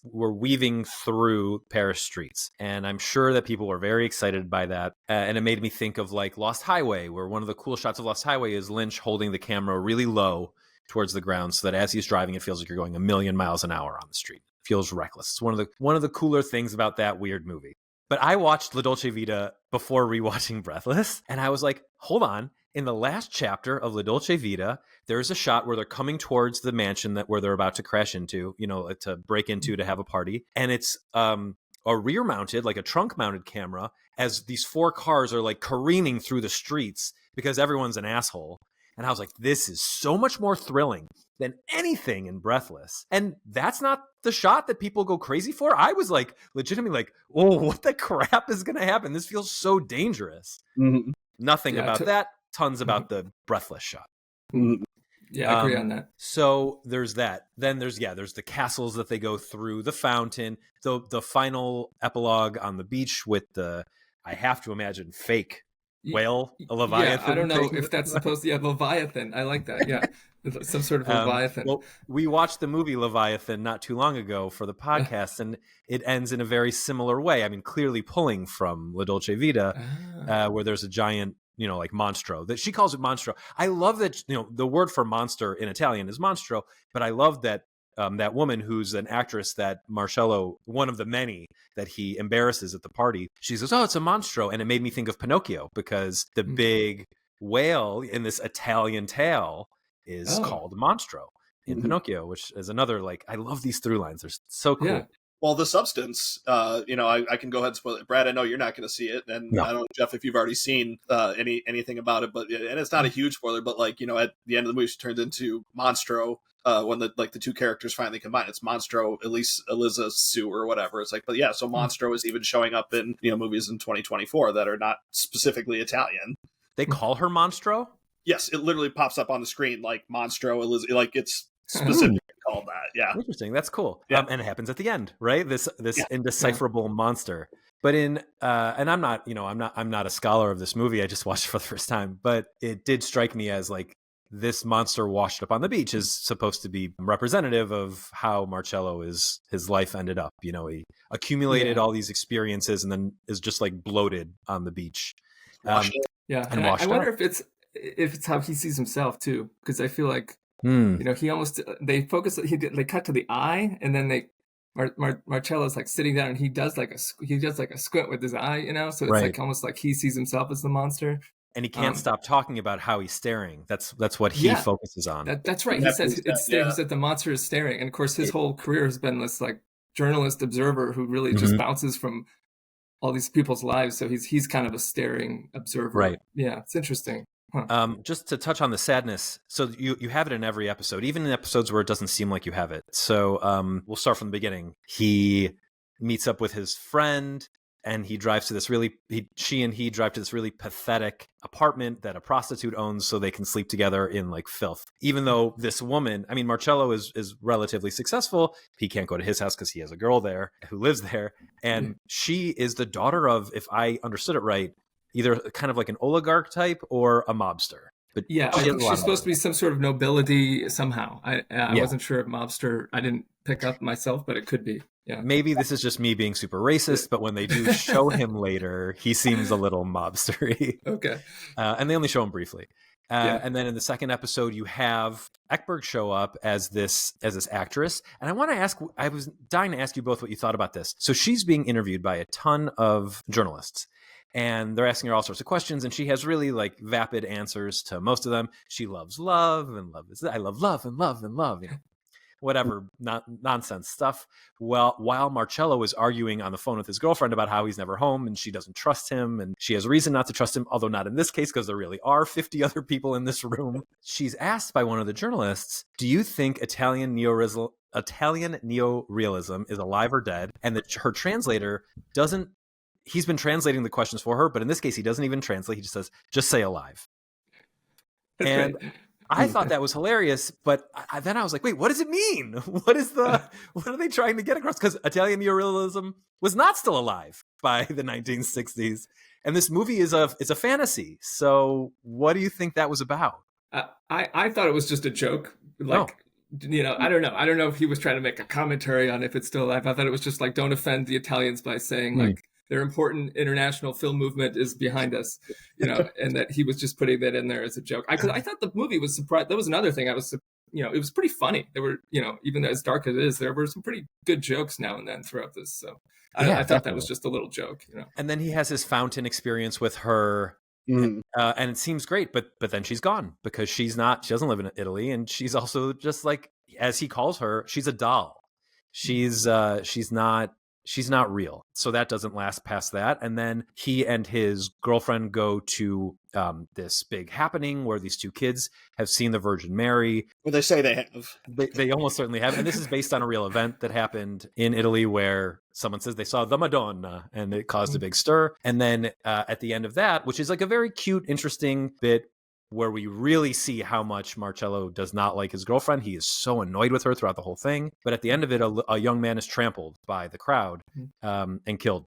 Speaker 2: we're weaving through Paris streets. And I'm sure that people were very excited by that. And it made me think of like Lost Highway, where one of the cool shots of Lost Highway is Lynch holding the camera really low towards the ground, so that as he's driving, it feels like you're going 1,000,000 miles an hour on the street. Feels reckless. It's one of the cooler things about that weird movie. But I watched La Dolce Vita before rewatching Breathless, and I was like, hold on. In the last chapter of La Dolce Vita, there's a shot where they're coming towards the mansion where they're about to crash into, to break into to have a party. And it's a rear mounted, like a trunk mounted camera, as these 4 cars are like careening through the streets because everyone's an asshole. And I was like, this is so much more thrilling than anything in Breathless. And that's not the shot that people go crazy for. I was like, legitimately like, oh, what the crap is going to happen? This feels so dangerous.
Speaker 1: Mm-hmm.
Speaker 2: Nothing about that. Tons about the Breathless shot.
Speaker 1: Mm-hmm.
Speaker 3: Yeah, I agree on that.
Speaker 2: So there's that. Then there's the castles that they go through, the fountain, the final epilogue on the beach with I have to imagine, fake whale, a leviathan.
Speaker 3: Yeah, I don't know if that's supposed to be a leviathan. I like that. Yeah, some sort of leviathan.
Speaker 2: Well, we watched the movie Leviathan not too long ago for the podcast, and it ends in a very similar way. I mean, clearly pulling from La Dolce Vita, where there's a giant, like monstro. That she calls it monstro. I love that. The word for monster in Italian is monstro, but I love that. That woman who's an actress that Marcello, one of the many that he embarrasses at the party, she says, oh, it's a monstro. And it made me think of Pinocchio, because the big whale in this Italian tale is called monstro in Pinocchio, which is another, like, I love these through lines. They're so cool. Yeah.
Speaker 1: Well, The Substance, I can go ahead and spoil it. Brad, I know you're not going to see it, and I don't know, Jeff, if you've already seen anything about it, and it's not a huge spoiler, but like, at the end of the movie, she turns into Monstro. When the 2 characters finally combine, it's Monstro, Eliza Sue, or whatever. It's like, but yeah, so Monstro is even showing up in movies in 2024 that are not specifically Italian.
Speaker 2: They call her Monstro?
Speaker 1: Yes, it literally pops up on the screen like Monstro, Eliza, like it's specifically called that. Yeah,
Speaker 2: interesting. That's cool. Yeah. And it happens at the end, right? This indecipherable monster. But and I'm not a scholar of this movie. I just watched it for the first time, but it did strike me as like, this monster washed up on the beach is supposed to be representative of how his life ended up. He accumulated all these experiences and then is just like bloated on the beach.
Speaker 3: And I wonder if it's how he sees himself too, because I feel like he almost they cut to the eye, and then Marcello's like sitting down and he does like a squint with his eye, so it's like almost like he sees himself as the monster.
Speaker 2: And he can't stop talking about how he's staring. That's what he focuses on.
Speaker 3: That's right. He says that the monster is staring. And of course, his whole career has been this like journalist observer who really just bounces from all these people's lives. So he's kind of a staring observer. Right. Yeah, it's interesting. Huh.
Speaker 2: Just to touch on the sadness. So you have it in every episode, even in episodes where it doesn't seem like you have it. So we'll start from the beginning. He meets up with his friend, and he drives to this he drive to this really pathetic apartment that a prostitute owns so they can sleep together in like filth. Even though this woman, I mean, Marcello is relatively successful. He can't go to his house because he has a girl there who lives there. And she is the daughter of, if I understood it right, either kind of like an oligarch type or a mobster. But
Speaker 3: Yeah, I think she's supposed to be some sort of nobility somehow. I wasn't sure if mobster. I didn't pick up myself, but it could be. Yeah.
Speaker 2: Maybe this is just me being super racist, but when they do show him later, he seems a little mobstery.
Speaker 3: Okay.
Speaker 2: And they only show him briefly. And then in the second episode, you have Ekberg show up as this actress. And I was dying to ask you both what you thought about this. So she's being interviewed by a ton of journalists. And they're asking her all sorts of questions, and she has really like vapid answers to most of them. She loves love, and love is I love love and love and love, whatever nonsense stuff. Well, while Marcello is arguing on the phone with his girlfriend about how he's never home and she doesn't trust him, and she has reason not to trust him, although not in this case because there really are 50 other people in this room. She's asked by one of the journalists, "Do you think Italian neorealism is alive or dead?" And that her translator doesn't. He's been translating the questions for her, but in this case, he doesn't even translate. He just says, "Just say alive." And I thought that was hilarious, but then I was like, wait, what does it mean? What are they trying to get across? Because Italian neorealism was not still alive by the 1960s. And this movie is a fantasy. So what do you think that was about?
Speaker 3: I thought it was just a joke. I don't know. I don't know if he was trying to make a commentary on if it's still alive. I thought it was just like, don't offend the Italians by saying like, their important international film movement is behind us, and that he was just putting that in there as a joke. I thought the movie was surprised. That was another thing. It was pretty funny. There were, even as dark as it is, there were some pretty good jokes now and then throughout this. So I thought that was just a little joke,
Speaker 2: And then he has his fountain experience with her. And it seems great, but then she's gone because she doesn't live in Italy. And she's also just like, as he calls her, she's a doll. She's not real. So that doesn't last past that. And then he and his girlfriend go to this big happening where these two kids have seen the Virgin Mary.
Speaker 1: Well, they say they have.
Speaker 2: They almost certainly have. And this is based on a real event that happened in Italy where someone says they saw the Madonna and it caused a big stir. And then at the end of that, which is like a very cute, interesting bit where we really see how much Marcello does not like his girlfriend. He is so annoyed with her throughout the whole thing. But at the end of it, a young man is trampled by the crowd and killed.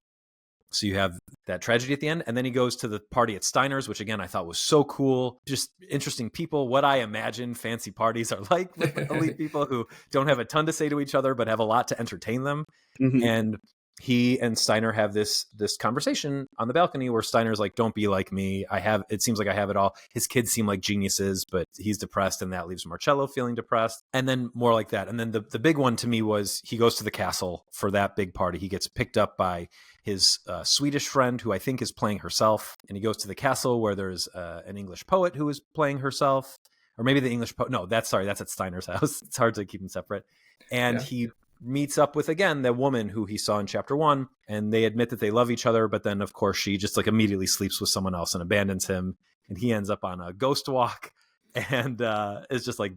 Speaker 2: So you have that tragedy at the end. And then he goes to the party at Steiner's, which again, I thought was so cool. Just interesting people. What I imagine fancy parties are like with elite people who don't have a ton to say to each other, but have a lot to entertain them. And he and Steiner have this conversation on the balcony where Steiner's like, "Don't be like me. It seems like I have it all." His kids seem like geniuses, but he's depressed, and that leaves Marcello feeling depressed. And then more like that. And then the big one to me was he goes to the castle for that big party. He gets picked up by his Swedish friend, who I think is playing herself. And he goes to the castle where there's an English poet who is playing herself. Or maybe the English poet. No, that's at Steiner's house. It's hard to keep them separate. And he meets up with, again, the woman who he saw in chapter 1, and they admit that they love each other, but then of course she just like immediately sleeps with someone else and abandons him, and he ends up on a ghost walk and is just like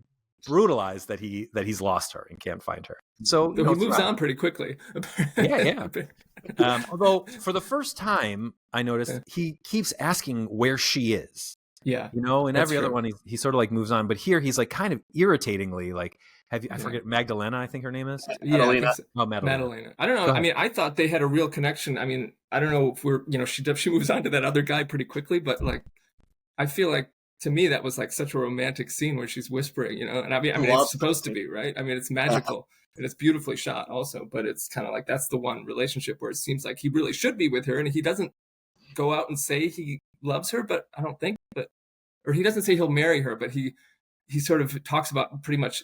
Speaker 2: brutalized that he's lost her and can't find her. So
Speaker 3: he moves on pretty quickly.
Speaker 2: Although for the first time I noticed he keeps asking where she is. In every other one he sort of like moves on, but here he's like kind of irritatingly like, I forget, Magdalena, I think her name is?
Speaker 3: Madalena.
Speaker 2: Madalena.
Speaker 3: I don't know. I mean, I thought they had a real connection. I mean, I don't know if she moves on to that other guy pretty quickly, but like, I feel like to me that was like such a romantic scene where she's whispering, and I mean it's supposed to be, right? I mean, it's magical and it's beautifully shot also, but it's kind of like that's the one relationship where it seems like he really should be with her, and he doesn't go out and say he loves her, but I don't think, or he doesn't say he'll marry her, but he sort of talks about pretty much,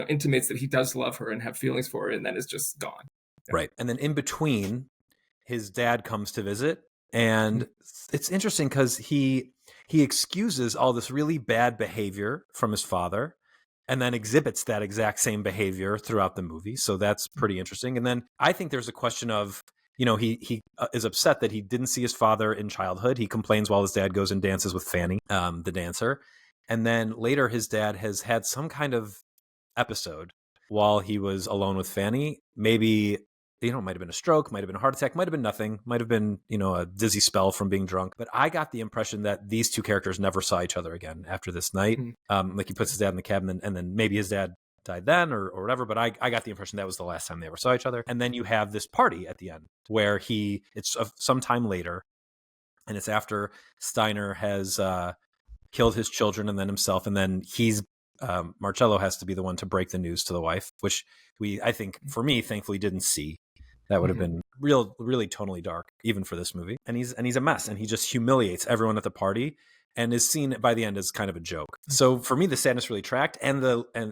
Speaker 3: intimates that he does love her and have feelings for her, and then is just gone.
Speaker 2: Right. And then in between, his dad comes to visit, and it's interesting because he excuses all this really bad behavior from his father and then exhibits that exact same behavior throughout the movie. So that's pretty interesting. And then I think there's a question of, he is upset that he didn't see his father in childhood. He complains while his dad goes and dances with Fanny, the dancer. And then later his dad has had some kind of episode while he was alone with Fanny. Maybe, it might have been a stroke, might have been a heart attack, might have been nothing, might have been, a dizzy spell from being drunk. But I got the impression that these two characters never saw each other again after this night. Like he puts his dad in the cabin, and then maybe his dad died then or whatever, but I got the impression that was the last time they ever saw each other. And then you have this party at the end where it's sometime later, and it's after Steiner has killed his children and then himself, and then Marcello has to be the one to break the news to the wife, which I think for me, thankfully didn't see. That would have been really tonally dark, even for this movie. And he's a mess, and he just humiliates everyone at the party, and is seen by the end as kind of a joke. So for me, the sadness really tracked, and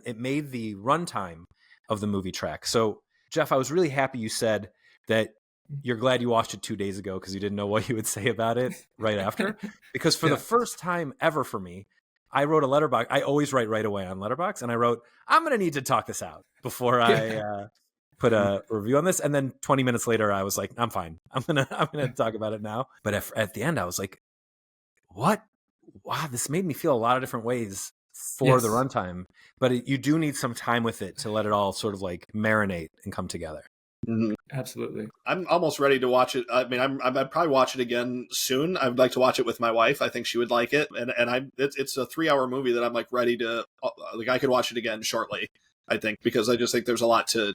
Speaker 2: it made the runtime of the movie track. So Jeff, I was really happy you said that you're glad you watched it 2 days ago because you didn't know what you would say about it right after. Because for the first time ever for me, I wrote a Letterboxd. I always write right away on Letterboxd, and I wrote, I'm going to need to talk this out before I put a review on this. And then 20 minutes later, I was like, I'm fine. I'm gonna talk about it now. But at the end, I was like, what? Wow, this made me feel a lot of different ways for the runtime. But you do need some time with it to let it all sort of like marinate and come together.
Speaker 1: Mm-hmm.
Speaker 3: Absolutely.
Speaker 1: I'm almost ready to watch it. I mean, I'd probably watch it again soon. I would like to watch it with my wife. I think she would like it. And it's a 3-hour movie that I'm like ready to, like, I could watch it again shortly, I think, because I just think there's a lot to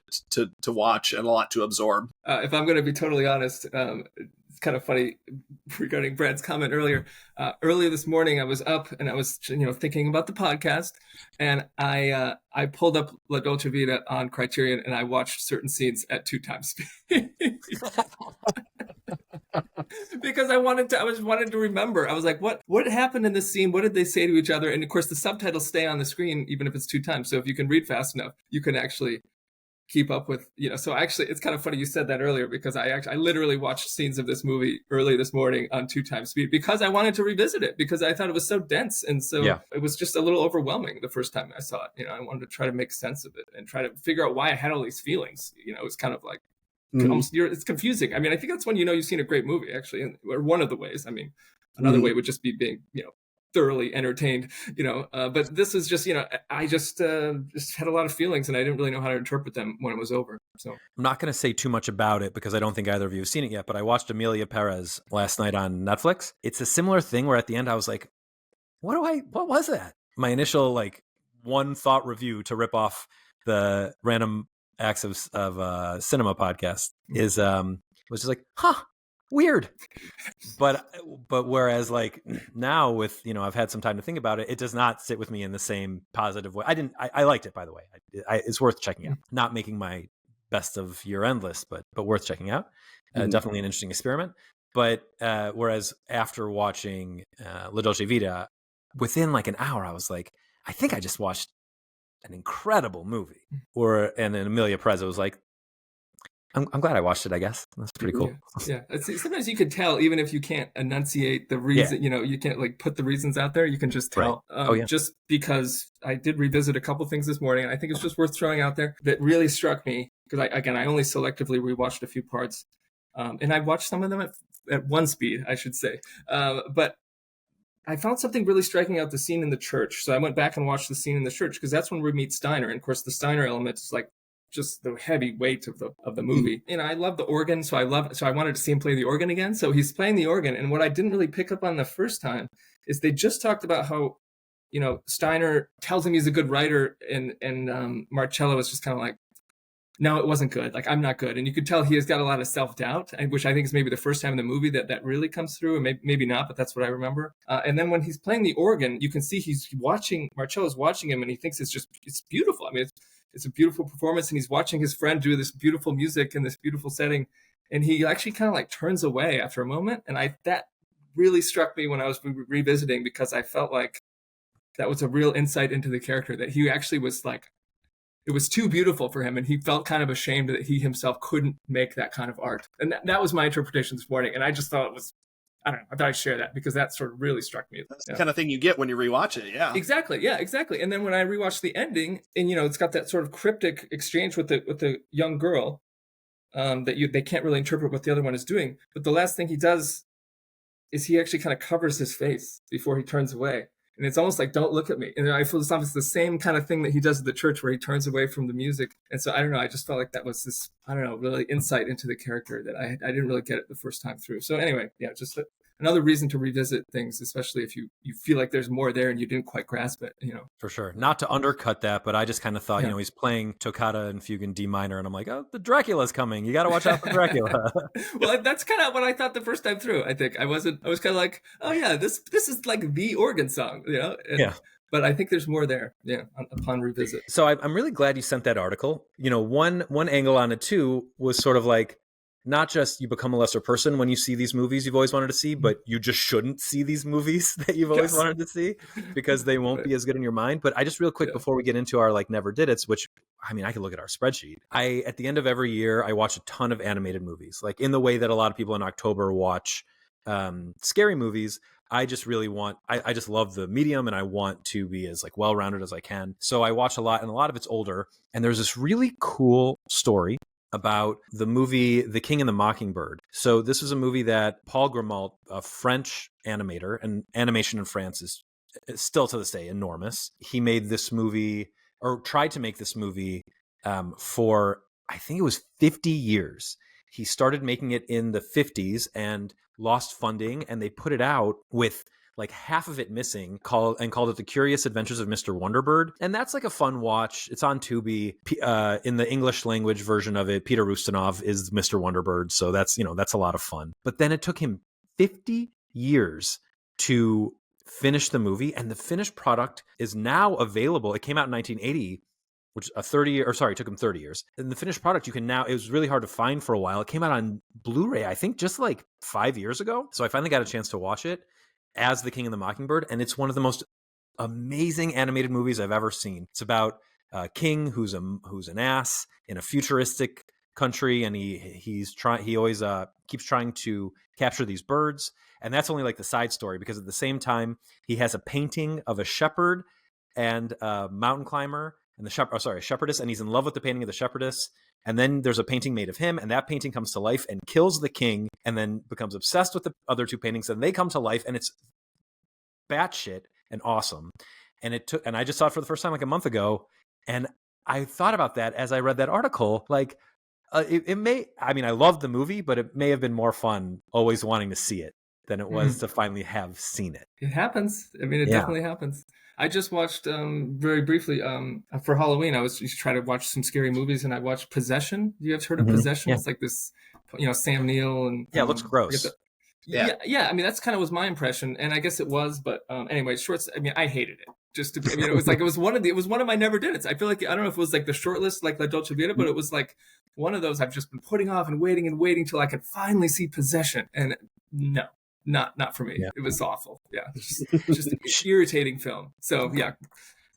Speaker 1: watch and a lot to absorb.
Speaker 3: If I'm going to be totally honest, it's kind of funny regarding Brad's comment earlier. Earlier this morning, I was up and I was thinking about the podcast, and I pulled up La Dolce Vita on Criterion, and I watched certain scenes at 2 times speed. Because I wanted to remember. I was like, what happened in this scene? What did they say to each other? And of course, the subtitles stay on the screen even if it's 2 times. So if you can read fast enough, you can actually keep up with, so actually it's kind of funny you said that earlier, because I literally watched scenes of this movie early this morning on 2 times speed because I wanted to revisit it, because I thought it was so dense, and so it was just a little overwhelming the first time I saw it. I wanted to try to make sense of it and try to figure out why I had all these feelings. It was kind of like almost, it's confusing. I mean, I think that's when you've seen a great movie, actually, or one of the ways. I mean, another way would just be being thoroughly entertained, but this is just, I just had a lot of feelings, and I didn't really know how to interpret them when it was over. So
Speaker 2: I'm not going to say too much about it because I don't think either of you have seen it yet, but I watched Emilia Perez last night on Netflix. It's a similar thing where at the end I was like, what was that? My initial like one thought review to rip off the Random Acts of Cinema podcast was just like, weird. But whereas like now with, I've had some time to think about it, it does not sit with me in the same positive way. I liked it, by the way. It's worth checking out. Not making my best of year-end list, but worth checking out. Definitely an interesting experiment. But whereas after watching La Dolce Vita, within like an hour, I was like, I think I just watched an incredible movie. And then Emilia Perez was like, I'm glad I watched it, I guess. That's pretty cool.
Speaker 3: Yeah. Sometimes you can tell, even if you can't enunciate the reason, you can't like put the reasons out there, you can just tell. Right. Just because I did revisit a couple things this morning, and I think it's just worth throwing out there that really struck me, because I only selectively rewatched a few parts. And I watched some of them at 1 speed, I should say. But I found something really striking out the scene in the church. So I went back and watched the scene in the church, because that's when we meet Steiner. And of course, the Steiner element is like just the heavy weight of the movie. And I love the organ, so I wanted to see him play the organ again. So he's playing the organ, and what I didn't really pick up on the first time is they just talked about how, Steiner tells him he's a good writer, and Marcello is just kind of like, no, it wasn't good. Like, I'm not good. And you could tell he has got a lot of self-doubt, which I think is maybe the first time in the movie that really comes through, and maybe not, but that's what I remember. And then when he's playing the organ, you can see Marcello's watching him, and he thinks it's beautiful. I mean, it's a beautiful performance, and he's watching his friend do this beautiful music in this beautiful setting, and he actually kind of like turns away after a moment. And that really struck me when I was revisiting, because I felt like that was a real insight into the character, that he actually was like, it was too beautiful for him, and he felt kind of ashamed that he himself couldn't make that kind of art. And that was my interpretation this morning, and I just thought it was, I don't know, I thought I'd share that because that sort of really struck me.
Speaker 1: That's the kind of thing you get when you rewatch it, yeah.
Speaker 3: Exactly, yeah, exactly. And then when I rewatched the ending, and it's got that sort of cryptic exchange with the young girl, that they can't really interpret what the other one is doing. But the last thing he does is he actually kind of covers his face before he turns away. And it's almost like, don't look at me. And I feel it's the same kind of thing that he does at the church, where he turns away from the music. And so I don't know, I just felt like that was this, I don't know, really insight into the character that I didn't really get it the first time through. So anyway, yeah, just another reason to revisit things, especially if you feel like there's more there and you didn't quite grasp it,
Speaker 2: For sure. Not to undercut that, but I just kind of thought,
Speaker 3: Yeah.
Speaker 2: he's playing Toccata and Fugue in D minor, and I'm like, oh, the Dracula's coming. You got to watch out for Dracula.
Speaker 3: Well, that's kind of what I thought the first time through. I think I was kind of like, oh yeah, this is like the organ song,
Speaker 2: Yeah.
Speaker 3: But I think there's more there, upon revisit.
Speaker 2: So I'm really glad you sent that article. One angle on it too was sort of like, not just you become a lesser person when you see these movies you've always wanted to see, but you just shouldn't see these movies that you've always wanted to see because they won't be as good in your mind. But I just real quick before we get into our like never did it's, which I mean, I could look at our spreadsheet. At the end of every year, I watch a ton of animated movies, like in the way that a lot of people in October watch scary movies. I just really want, I just love the medium and I want to be as like well-rounded as I can. So I watch a lot, and a lot of it's older. And there's this really cool story about the movie The King and the Mockingbird. So this was a movie that Paul Grimault, a French animator, and animation in France is still to this day enormous. He made this movie, or tried to make this movie for, I think it was 50 years. He started making it in the 50s and lost funding, and they put it out with like half of it missing, called it The Curious Adventures of Mr. Wonderbird. And that's like a fun watch. It's on Tubi. In the English language version of it, Peter Ustinov is Mr. Wonderbird. So that's a lot of fun. But then it took him 50 years to finish the movie, and the finished product is now available. It came out in 1980, which it took him 30 years. And the finished product it was really hard to find for a while. It came out on Blu-ray, I think just like 5 years ago. So I finally got a chance to watch it as The King and the Mockingbird. And it's one of the most amazing animated movies I've ever seen. It's about a king who's an ass in a futuristic country. And he always keeps trying to capture these birds. And that's only like the side story, because at the same time, he has a painting of a shepherd and a mountain climber, and a shepherdess, and he's in love with the painting of the shepherdess. And then there's a painting made of him, and that painting comes to life and kills the king, and then becomes obsessed with the other two paintings, and they come to life, and it's batshit and awesome. And I just saw it for the first time like a month ago, and I thought about that as I read that article. Like, I loved the movie, but it may have been more fun always wanting to see it than it was to finally have seen it.
Speaker 3: It happens. I mean, it definitely happens. I just watched very briefly for Halloween. I was just trying to watch some scary movies, and I watched Possession. You guys heard of Possession? It's like this, Sam Neill and
Speaker 2: it looks gross.
Speaker 3: Yeah. I mean, that's kind of was my impression, and I guess it was. But anyway, shorts. I mean, I hated it. It was one of my never did it. I feel like, I don't know if it was like the short list, like La Dolce Vita, but it was like one of those I've just been putting off and waiting till I could finally see Possession, and no. Not for me. Yeah. It was awful. Yeah, just an irritating film. So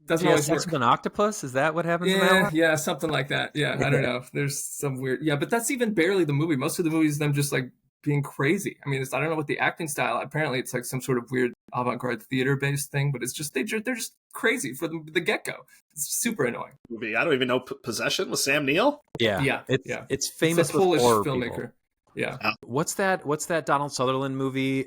Speaker 3: doesn't always work.
Speaker 2: With an octopus? Is that what happens?
Speaker 3: Yeah, something like that. Yeah, I don't know. There's some weird. Yeah, but that's even barely the movie. Most of the movie is them just like being crazy. I mean, I don't know what the acting style. Apparently, it's like some sort of weird avant-garde theater-based thing. But it's just they're just crazy for the get-go. It's super annoying.
Speaker 1: Movie. I don't even know Possession with Sam Neill.
Speaker 2: Yeah. It's famous.
Speaker 3: It's a Polish filmmaker.
Speaker 2: People.
Speaker 3: Yeah.
Speaker 2: What's that Donald Sutherland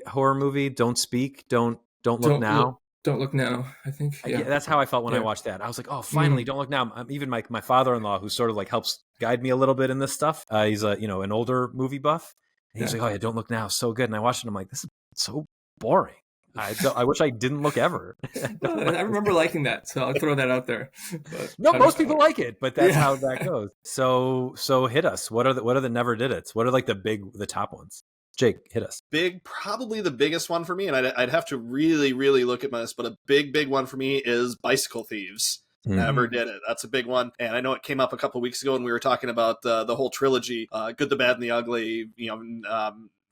Speaker 2: horror movie? Don't Speak, Don't Look Now.
Speaker 3: Don't Look Now, I think. Yeah,
Speaker 2: that's how I felt when I watched that. I was like, oh, finally, Don't Look Now. Even my father-in-law, who sort of like helps guide me a little bit in this stuff. He's an older movie buff. And he's like, oh yeah, Don't Look Now, so good. And I watched it, and I'm like, this is so boring. I wish I didn't look ever.
Speaker 3: I remember liking that, so I'll throw that out there. But
Speaker 2: no, most people like it, but that's how that goes. So hit us. What are the never did it's? What are like the top ones? Jake, hit us.
Speaker 1: Probably the biggest one for me, and I'd have to really, really look at this, but a big one for me is Bicycle Thieves. Never did it. That's a big one. And I know it came up a couple of weeks ago when we were talking about the whole trilogy, Good, the Bad, and the Ugly,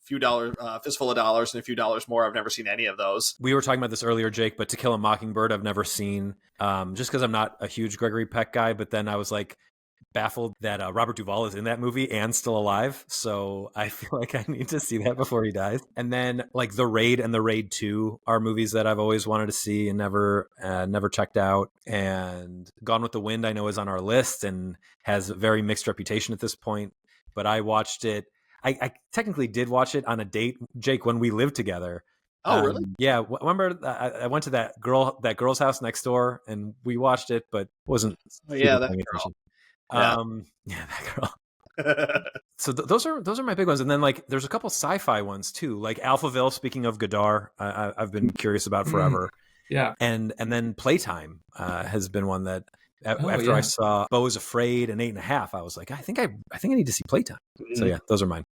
Speaker 1: few dollars, fistful of dollars, and a few dollars more. I've never seen any of those.
Speaker 2: We were talking about this earlier, Jake, but To Kill a Mockingbird I've never seen, just because I'm not a huge Gregory Peck guy. But then I was like baffled that Robert Duvall is in that movie and still alive. So I feel like I need to see that before he dies. And then like The Raid and The Raid 2 are movies that I've always wanted to see and never checked out. And Gone with the Wind I know is on our list and has a very mixed reputation at this point. But I watched it. I technically did watch it on a date, Jake, when we lived together.
Speaker 1: Oh, really?
Speaker 2: Yeah. Remember, I went to that girl's house next door, and we watched it, but wasn't.
Speaker 1: That girl.
Speaker 2: Yeah, that girl. So those are my big ones. And then like there's a couple sci-fi ones too, like Alphaville. Speaking of Godard, I've been curious about forever.
Speaker 3: Yeah.
Speaker 2: And then Playtime has been one that after I saw Beau is Afraid and 8.5, I was like, I think I need to see Playtime. So yeah, those are mine.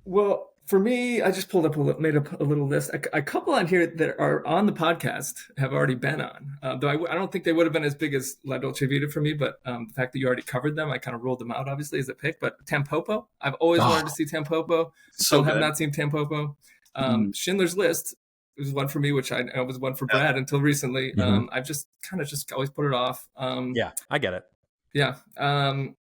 Speaker 3: Well, for me, I just made up a little list. A couple on here that are on the podcast have already been on. Though I don't think they would have been as big as La Dolce Vita for me, but the fact that you already covered them, I kind of ruled them out, obviously, as a pick. But Tampopo, I've always wanted to see Tampopo. Still have not seen Tampopo. Schindler's List was one for me, which I know was one for Brad until recently. I've just always put it off.
Speaker 2: Yeah, I get it.
Speaker 3: Yeah. And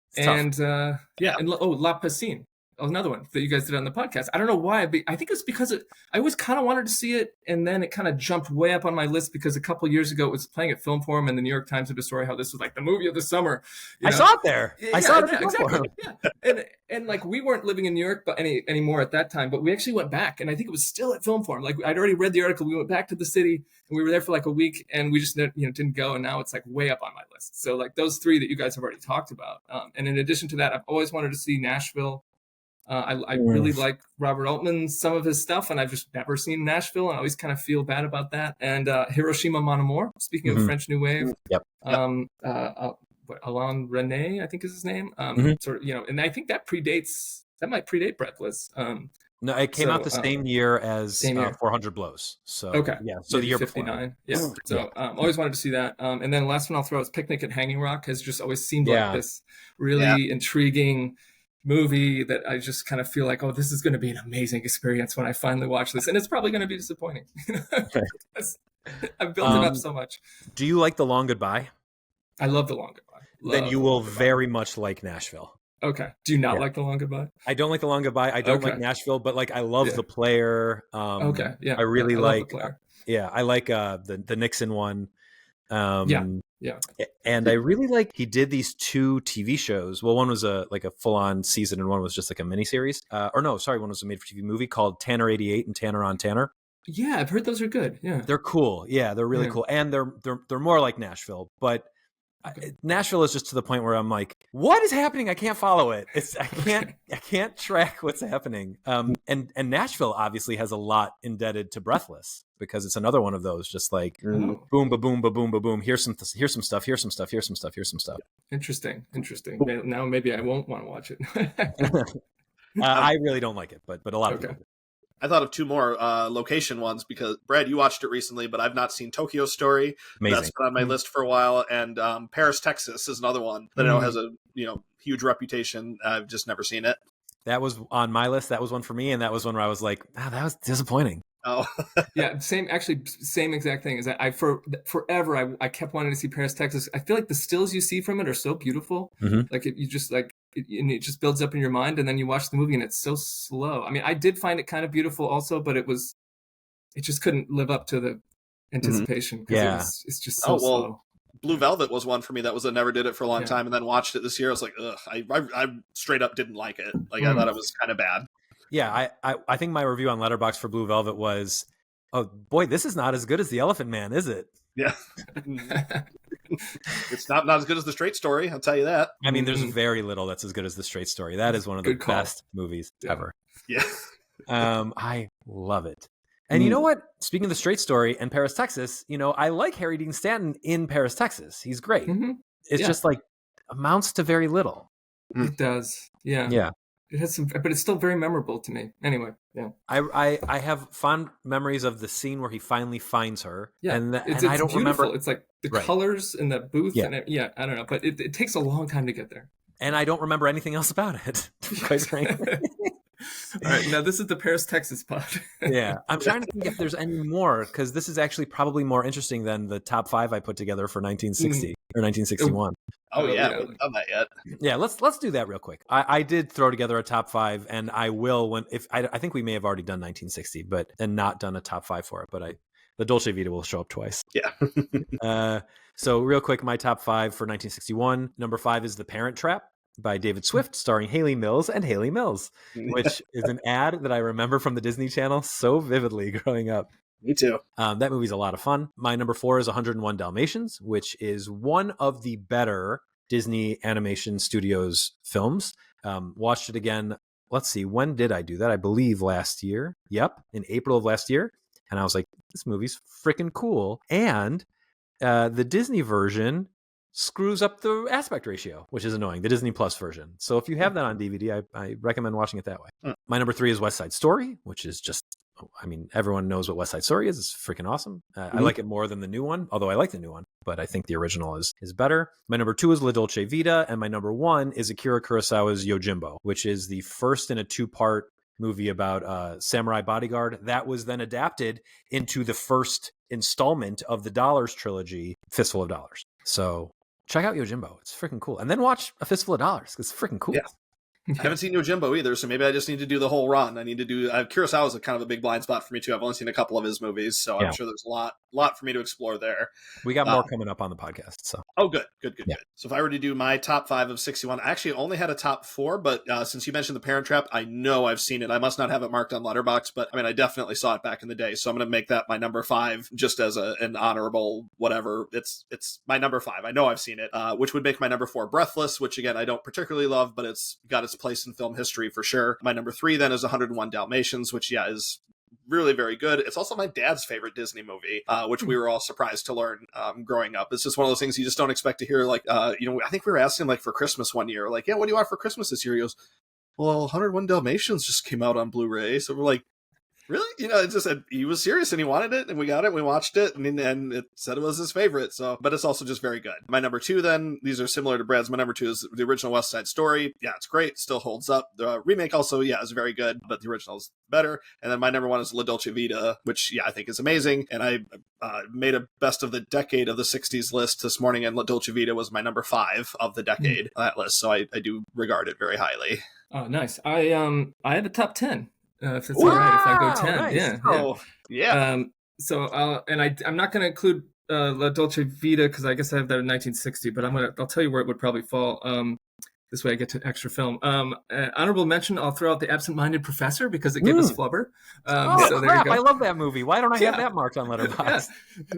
Speaker 3: La Piscine. Oh, another one that you guys did on the podcast. I don't know why. I think it's because I always kind of wanted to see it, and then it kind of jumped way up on my list because a couple of years ago it was playing at Film Forum, and the New York Times did a story how this was like the movie of the summer.
Speaker 2: I saw it there. I saw it at
Speaker 3: exactly. Yeah, and like we weren't living in New York anymore at that time, but we actually went back, and I think it was still at Film Forum. Like I'd already read the article. We went back to the city, and we were there for like a week, and we just didn't go, and now it's like way up on my list. So like those three that you guys have already talked about, and in addition to that, I've always wanted to see Nashville. I really like Robert Altman, some of his stuff, and I've just never seen Nashville, and I always kind of feel bad about that. And Hiroshima Mon Amour, speaking of French New Wave, Alain René, I think is his name. Sort of, and I think that might predate Breathless.
Speaker 2: No, it came out the same year as 400 Blows. So so the year
Speaker 3: 59. Yeah. So always wanted to see that. And then the last one I'll throw is Picnic at Hanging Rock. Has just always seemed like this really intriguing movie that I just kind of feel like, oh, this is going to be an amazing experience when I finally watch this, and it's probably going to be disappointing. I've built it up so much.
Speaker 2: Do you like The Long Goodbye?
Speaker 3: I love The Long Goodbye.
Speaker 2: Then you will very much like Nashville.
Speaker 3: Okay. Do you not like The Long Goodbye?
Speaker 2: I don't like The Long Goodbye. I don't like Nashville, but like I love The Player.
Speaker 3: Okay. Yeah.
Speaker 2: I really like
Speaker 3: The Player.
Speaker 2: I like the Nixon one.
Speaker 3: Yeah.
Speaker 2: And I really like he did these two TV shows. Well, one was a full-on season and one was just like a miniseries. One was a made-for-TV movie called Tanner 88 and Tanner on Tanner.
Speaker 3: Yeah, I've heard those are good. Yeah.
Speaker 2: They're cool. Yeah, they're really cool. And they're more like Nashville, but Nashville is just to the point where I'm like, what is happening? I can't follow it. I can't track what's happening. And Nashville obviously has a lot indebted to Breathless because it's another one of those just like boom, ba boom, ba boom, ba boom. Here's some stuff. Here's some stuff. Here's some stuff. Here's some stuff.
Speaker 3: Interesting. Now maybe I won't want to watch it.
Speaker 2: I really don't like it, but a lot of people do.
Speaker 1: I thought of two more location ones because, Brad, you watched it recently, but I've not seen Tokyo Story.
Speaker 2: Amazing.
Speaker 1: That's been on my list for a while. And Paris, Texas is another one that I know has a huge reputation. I've just never seen it.
Speaker 2: That was on my list. That was one for me. And that was one where I was like, that was disappointing.
Speaker 1: Oh,
Speaker 3: yeah. Same exact thing. Is that forever I kept wanting to see Paris, Texas. I feel like the stills you see from it are so beautiful. Like you just like, and it just builds up in your mind, and then you watch the movie and it's so slow. I mean, I did find it kind of beautiful also, but it just couldn't live up to the anticipation.
Speaker 2: Yeah.
Speaker 3: It's just so slow.
Speaker 1: Blue Velvet was one for me that was a never did it for a long time, and then watched it this year. I was like, ugh, I straight up didn't like it. Like I thought it was kind of bad.
Speaker 2: Yeah, I think my review on Letterboxd for Blue Velvet was, oh boy, this is not as good as The Elephant Man, is it?
Speaker 1: Yeah. It's not as good as The Straight Story, I'll tell you that.
Speaker 2: I mean, there's very little that's as good as The Straight Story. That is one of the best movies ever.
Speaker 1: Yeah.
Speaker 2: I love it. And you know what? Speaking of The Straight Story and Paris, Texas, I like Harry Dean Stanton in Paris, Texas. He's great. It's just like amounts to very little.
Speaker 3: It does. Yeah.
Speaker 2: Yeah.
Speaker 3: It has some, but it's still very memorable to me. Anyway, yeah.
Speaker 2: I have fond memories of the scene where he finally finds her. Yeah, and I don't
Speaker 3: beautiful.
Speaker 2: remember.
Speaker 3: It's like the colors in the booth. Yeah, and I don't know, but it takes a long time to get there.
Speaker 2: And I don't remember anything else about it, quite frankly.
Speaker 3: All right, now this is the Paris, Texas pod.
Speaker 2: Yeah, I'm trying to think if there's any more, because this is actually probably more interesting than the top 5 I put together for 1960 or 1961.
Speaker 1: Oh yeah, we haven't done that yet.
Speaker 2: Yeah, let's do that real quick. I did throw together a top 5, and I will I think we may have already done 1960, and not done a top 5 for it. But the Dolce Vita will show up twice.
Speaker 1: Yeah.
Speaker 2: So real quick, my top 5 for 1961. Number 5 is The Parent Trap by David Swift, starring Haley Mills and Haley Mills, which is an ad that I remember from the Disney Channel so vividly growing up.
Speaker 1: Me too.
Speaker 2: That movie's a lot of fun. My number 4 is 101 Dalmatians, which is one of the better Disney Animation Studios films. Watched it again. Let's see, when did I do that? I believe last year. Yep, in April of last year. And I was like, this movie's freaking cool. And the Disney version screws up the aspect ratio, which is annoying, the Disney Plus version. So if you have that on DVD, I recommend watching it that way. My number 3 is West Side Story, which is just, I mean, everyone knows what West Side Story is. It's freaking awesome. I like it more than the new one, although I like the new one, but I think the original is better. My number 2 is La Dolce Vita, and my number 1 is Akira Kurosawa's Yojimbo, which is the first in a 2-part movie about samurai bodyguard that was then adapted into the first installment of the Dollars trilogy, Fistful of Dollars. So check out Yojimbo. It's freaking cool. And then watch A Fistful of Dollars. It's freaking cool.
Speaker 1: Yeah. I haven't seen Yojimbo either, so maybe I just need to do the whole run. I need to do Kurosawa is a kind of a big blind spot for me too. I've only seen a couple of his movies, so I'm sure there's a lot for me to explore there.
Speaker 2: We got more coming up on the podcast. So
Speaker 1: good. So if I were to do my top 5 of 61, I actually only had a top 4, but since you mentioned The Parent Trap, I know I've seen it. I must not have it marked on Letterboxd, but I mean, I definitely saw it back in the day, so I'm going to make that my number 5 just as an honorable whatever. It's my number 5. I know I've seen it, which would make my number 4 Breathless, which again I don't particularly love, but it's got its place in film history for sure. My number 3 then is 101 Dalmatians, which is really very good. It's also my dad's favorite Disney movie, which we were all surprised to learn growing up. It's just one of those things you just don't expect to hear. Like, I think we were asking like for Christmas one year, like, yeah, what do you want for Christmas this year? He goes, well, 101 Dalmatians just came out on Blu-ray. So we're like, really? It's just he was serious and he wanted it, and we got it. We watched it, and it said it was his favorite. So, but it's also just very good. My number 2, then, these are similar to Brad's. My number 2 is the original West Side Story. Yeah, it's great. Still holds up. The remake also, is very good, but the original is better. And then my number 1 is La Dolce Vita, which, I think is amazing. And I made a best of the decade of the 60s list this morning, and La Dolce Vita was my number 5 of the decade on that list. So I do regard it very highly.
Speaker 3: Oh, nice. I have a top 10. If it's all right, if I go 10,
Speaker 2: nice.
Speaker 3: So I'm not going to include La Dolce Vita because I guess I have that in 1960, but I'll tell you where it would probably fall. This way I get to extra film. Honorable mention, I'll throw out The Absent-Minded Professor because it gave us flubber.
Speaker 2: So there you go. I love that movie. Why don't I have that marked on Letterboxd?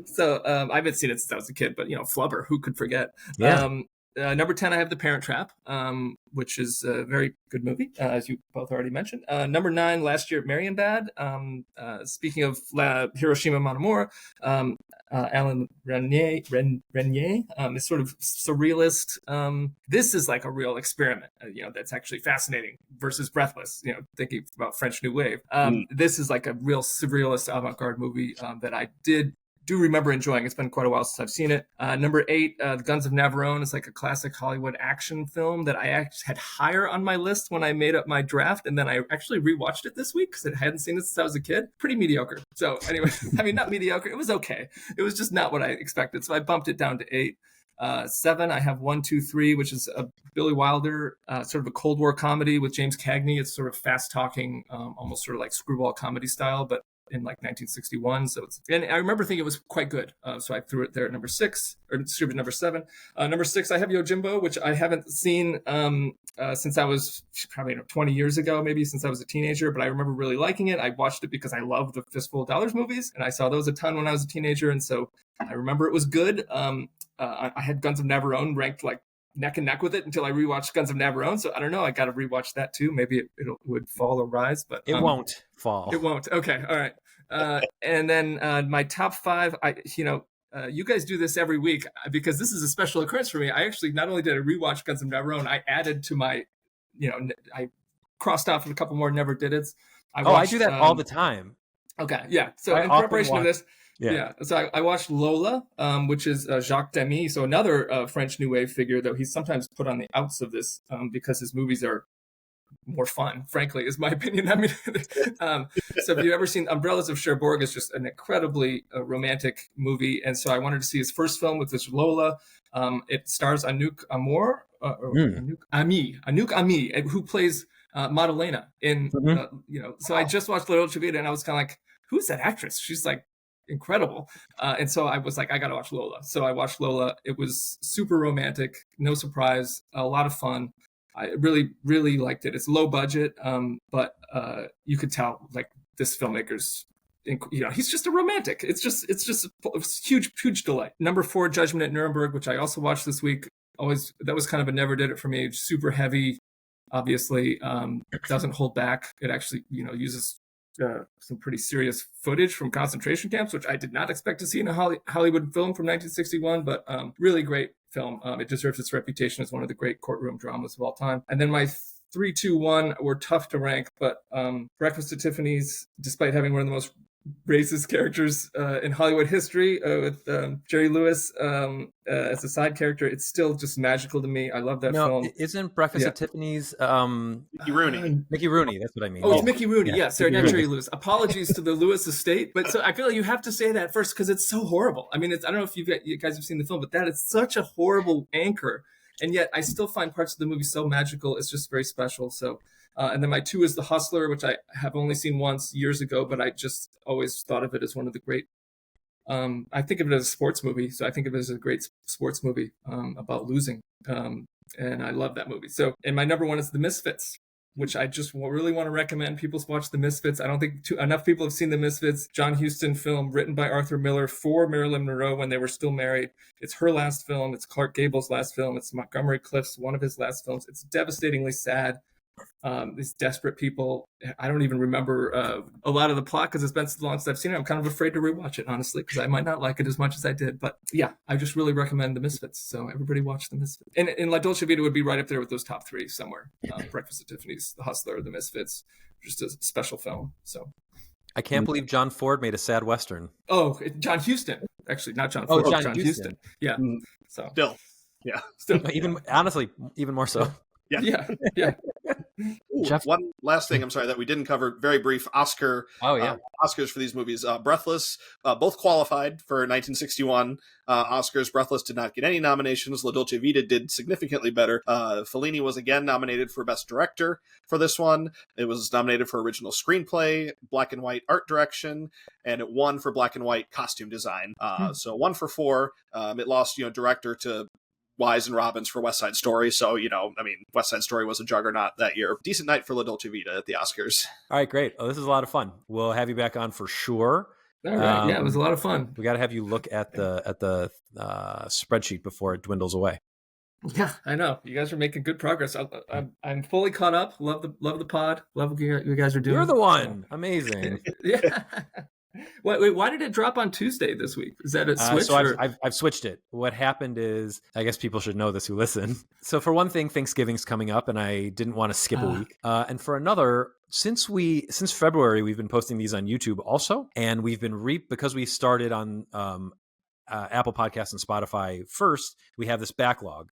Speaker 3: So I haven't seen it since I was a kid, but flubber, who could forget? Number 10, I have The Parent Trap, which is a very good movie, as you both already mentioned. Number 9, last year at Marienbad. Speaking of Hiroshima Mon Amour, Alan Renier is sort of surrealist. This is like a real experiment, that's actually fascinating versus Breathless, thinking about French New Wave. This is like a real surrealist avant-garde movie that I do remember enjoying. It's been quite a while since I've seen it. Number 8, The Guns of Navarone is like a classic Hollywood action film that I actually had higher on my list when I made up my draft, and then I actually rewatched it this week because I hadn't seen it since I was a kid. Pretty mediocre. So anyway, I mean, not mediocre. It was okay. It was just not what I expected. So I bumped it down to 8. 7, I have 1, 2, 3, which is a Billy Wilder, sort of a Cold War comedy with James Cagney. It's sort of fast-talking, almost sort of like screwball comedy style, but in like 1961. And I remember thinking it was quite good. So I threw it there at number 6, or number 7. Number 6, I have Yojimbo, which I haven't seen since I was probably 20 years ago, maybe since I was a teenager, but I remember really liking it. I watched it because I love the Fistful of Dollars movies, and I saw those a ton when I was a teenager. And so I remember it was good. I had Guns of Navarone ranked like neck and neck with it until I rewatched Guns of Navarone. So I don't know. I got to rewatch that too. Maybe it would fall or rise, but
Speaker 2: it won't fall.
Speaker 3: It won't. Okay. All right. And then my top 5, you guys do this every week because this is a special occurrence for me. I actually, not only did I rewatch Guns of Navarone, I added to my, I crossed off a couple more never did it.
Speaker 2: I do that all the time.
Speaker 3: Okay. Yeah. So in preparation of this, so I watched Lola, which is Jacques Demy, so another French New Wave figure, though he's sometimes put on the outs of this because his movies are more fun, frankly, is my opinion. I mean, so if you've ever seen Umbrellas of Cherbourg, is just an incredibly romantic movie, and so I wanted to see his first film with this Lola. It stars Anouk Ami, who plays Madalena in, so I just watched La Dolce Vita, and I was kind of like, who's that actress? She's like incredible. And so I was like, I got to watch Lola. So I watched Lola. It was super romantic, no surprise, a lot of fun. I really, really liked it. It's low budget, but you could tell like this filmmaker's, he's just a romantic. It's just a huge, huge delight. Number 4, Judgment at Nuremberg, which I also watched this week. that was kind of a never did it for me. Super heavy, obviously, doesn't hold back. It actually, uses some pretty serious footage from concentration camps, which I did not expect to see in a Hollywood film from 1961, but really great film. It deserves its reputation as one of the great courtroom dramas of all time. And then my 3, 2, 1 were tough to rank, but Breakfast at Tiffany's, despite having one of the most racist characters in Hollywood history, with Jerry Lewis as a side character, it's still just magical to me. I love that film.
Speaker 2: Isn't Breakfast at Tiffany's
Speaker 1: Mickey Rooney?
Speaker 2: Mickey Rooney, that's what I mean.
Speaker 3: Oh, it's Mickey Rooney. Yeah, sorry, not Jerry Lewis. Apologies to the Lewis estate, but so I feel like you have to say that first because it's so horrible. I mean, I don't know if you guys have seen the film, but that is such a horrible anchor, and yet I still find parts of the movie so magical. It's just very special. So. And then my 2 is The Hustler, which I have only seen once years ago, but I just always thought of it as one of the great. I think of it as a sports movie, so I think of it as a great sports movie about losing, and I love that movie. So, and my number 1 is The Misfits, which I just really want to recommend people watch The Misfits. I don't think enough people have seen The Misfits. John Huston film written by Arthur Miller for Marilyn Monroe when they were still married. It's her last film. It's Clark Gable's last film. It's Montgomery Clift's one of his last films. It's devastatingly sad. These desperate people. I don't even remember a lot of the plot because it's been so long since I've seen it. I'm kind of afraid to rewatch it, honestly, because I might not like it as much as I did. But yeah, I just really recommend The Misfits. So everybody watch The Misfits. And La Dolce Vita would be right up there with those top 3 somewhere. Breakfast at Tiffany's, The Hustler, The Misfits. Just a special film. So
Speaker 2: I can't believe John Ford made a sad Western.
Speaker 3: Oh, John Huston. Actually, not John Ford.
Speaker 2: John
Speaker 3: Huston. Yeah. So
Speaker 1: Still.
Speaker 2: Even honestly, even more so.
Speaker 3: Yeah.
Speaker 1: Ooh,
Speaker 2: Jeff?
Speaker 1: one last thing, I'm sorry, that we didn't cover, very brief, Oscars for these movies. Breathless, both qualified for 1961 Oscars. Breathless did not get any nominations. La Dolce Vita did significantly better. Fellini was again nominated for Best Director for this one. It was nominated for Original Screenplay, Black and White Art Direction, and it won for Black and White Costume Design. So 1 for 4. It lost, director to Wise and Robbins for West Side Story. So, West Side Story was a juggernaut that year. Decent night for La Dolce Vita at the Oscars.
Speaker 2: All right, great. Oh, this is a lot of fun. We'll have you back on for sure.
Speaker 3: All right. Yeah, it was a lot of fun.
Speaker 2: We got to have you look at the spreadsheet before it dwindles away.
Speaker 3: Yeah, I know. You guys are making good progress. I'm fully caught up. Love the pod. Love what you guys are doing.
Speaker 2: You're the one. Amazing.
Speaker 3: Yeah. Wait, why did it drop on Tuesday this week? Is that a switch?
Speaker 2: So I've switched it. What happened is, I guess people should know this who listen. So for one thing, Thanksgiving's coming up, and I didn't want to skip a week. And for another, since February, we've been posting these on YouTube also, and we've been because we started on Apple Podcasts and Spotify first. We have this backlog.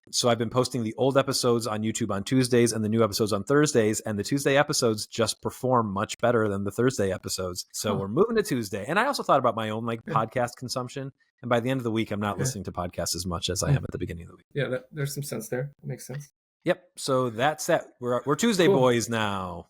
Speaker 2: So I've been posting the old episodes on YouTube on Tuesdays and the new episodes on Thursdays, and the Tuesday episodes just perform much better than the Thursday episodes. So we're moving to Tuesday. And I also thought about my own podcast consumption. And by the end of the week, I'm not listening to podcasts as much as I am at the beginning of the week.
Speaker 3: Yeah, there's some sense there. That makes sense.
Speaker 2: Yep. So that's that. We're Tuesday boys now.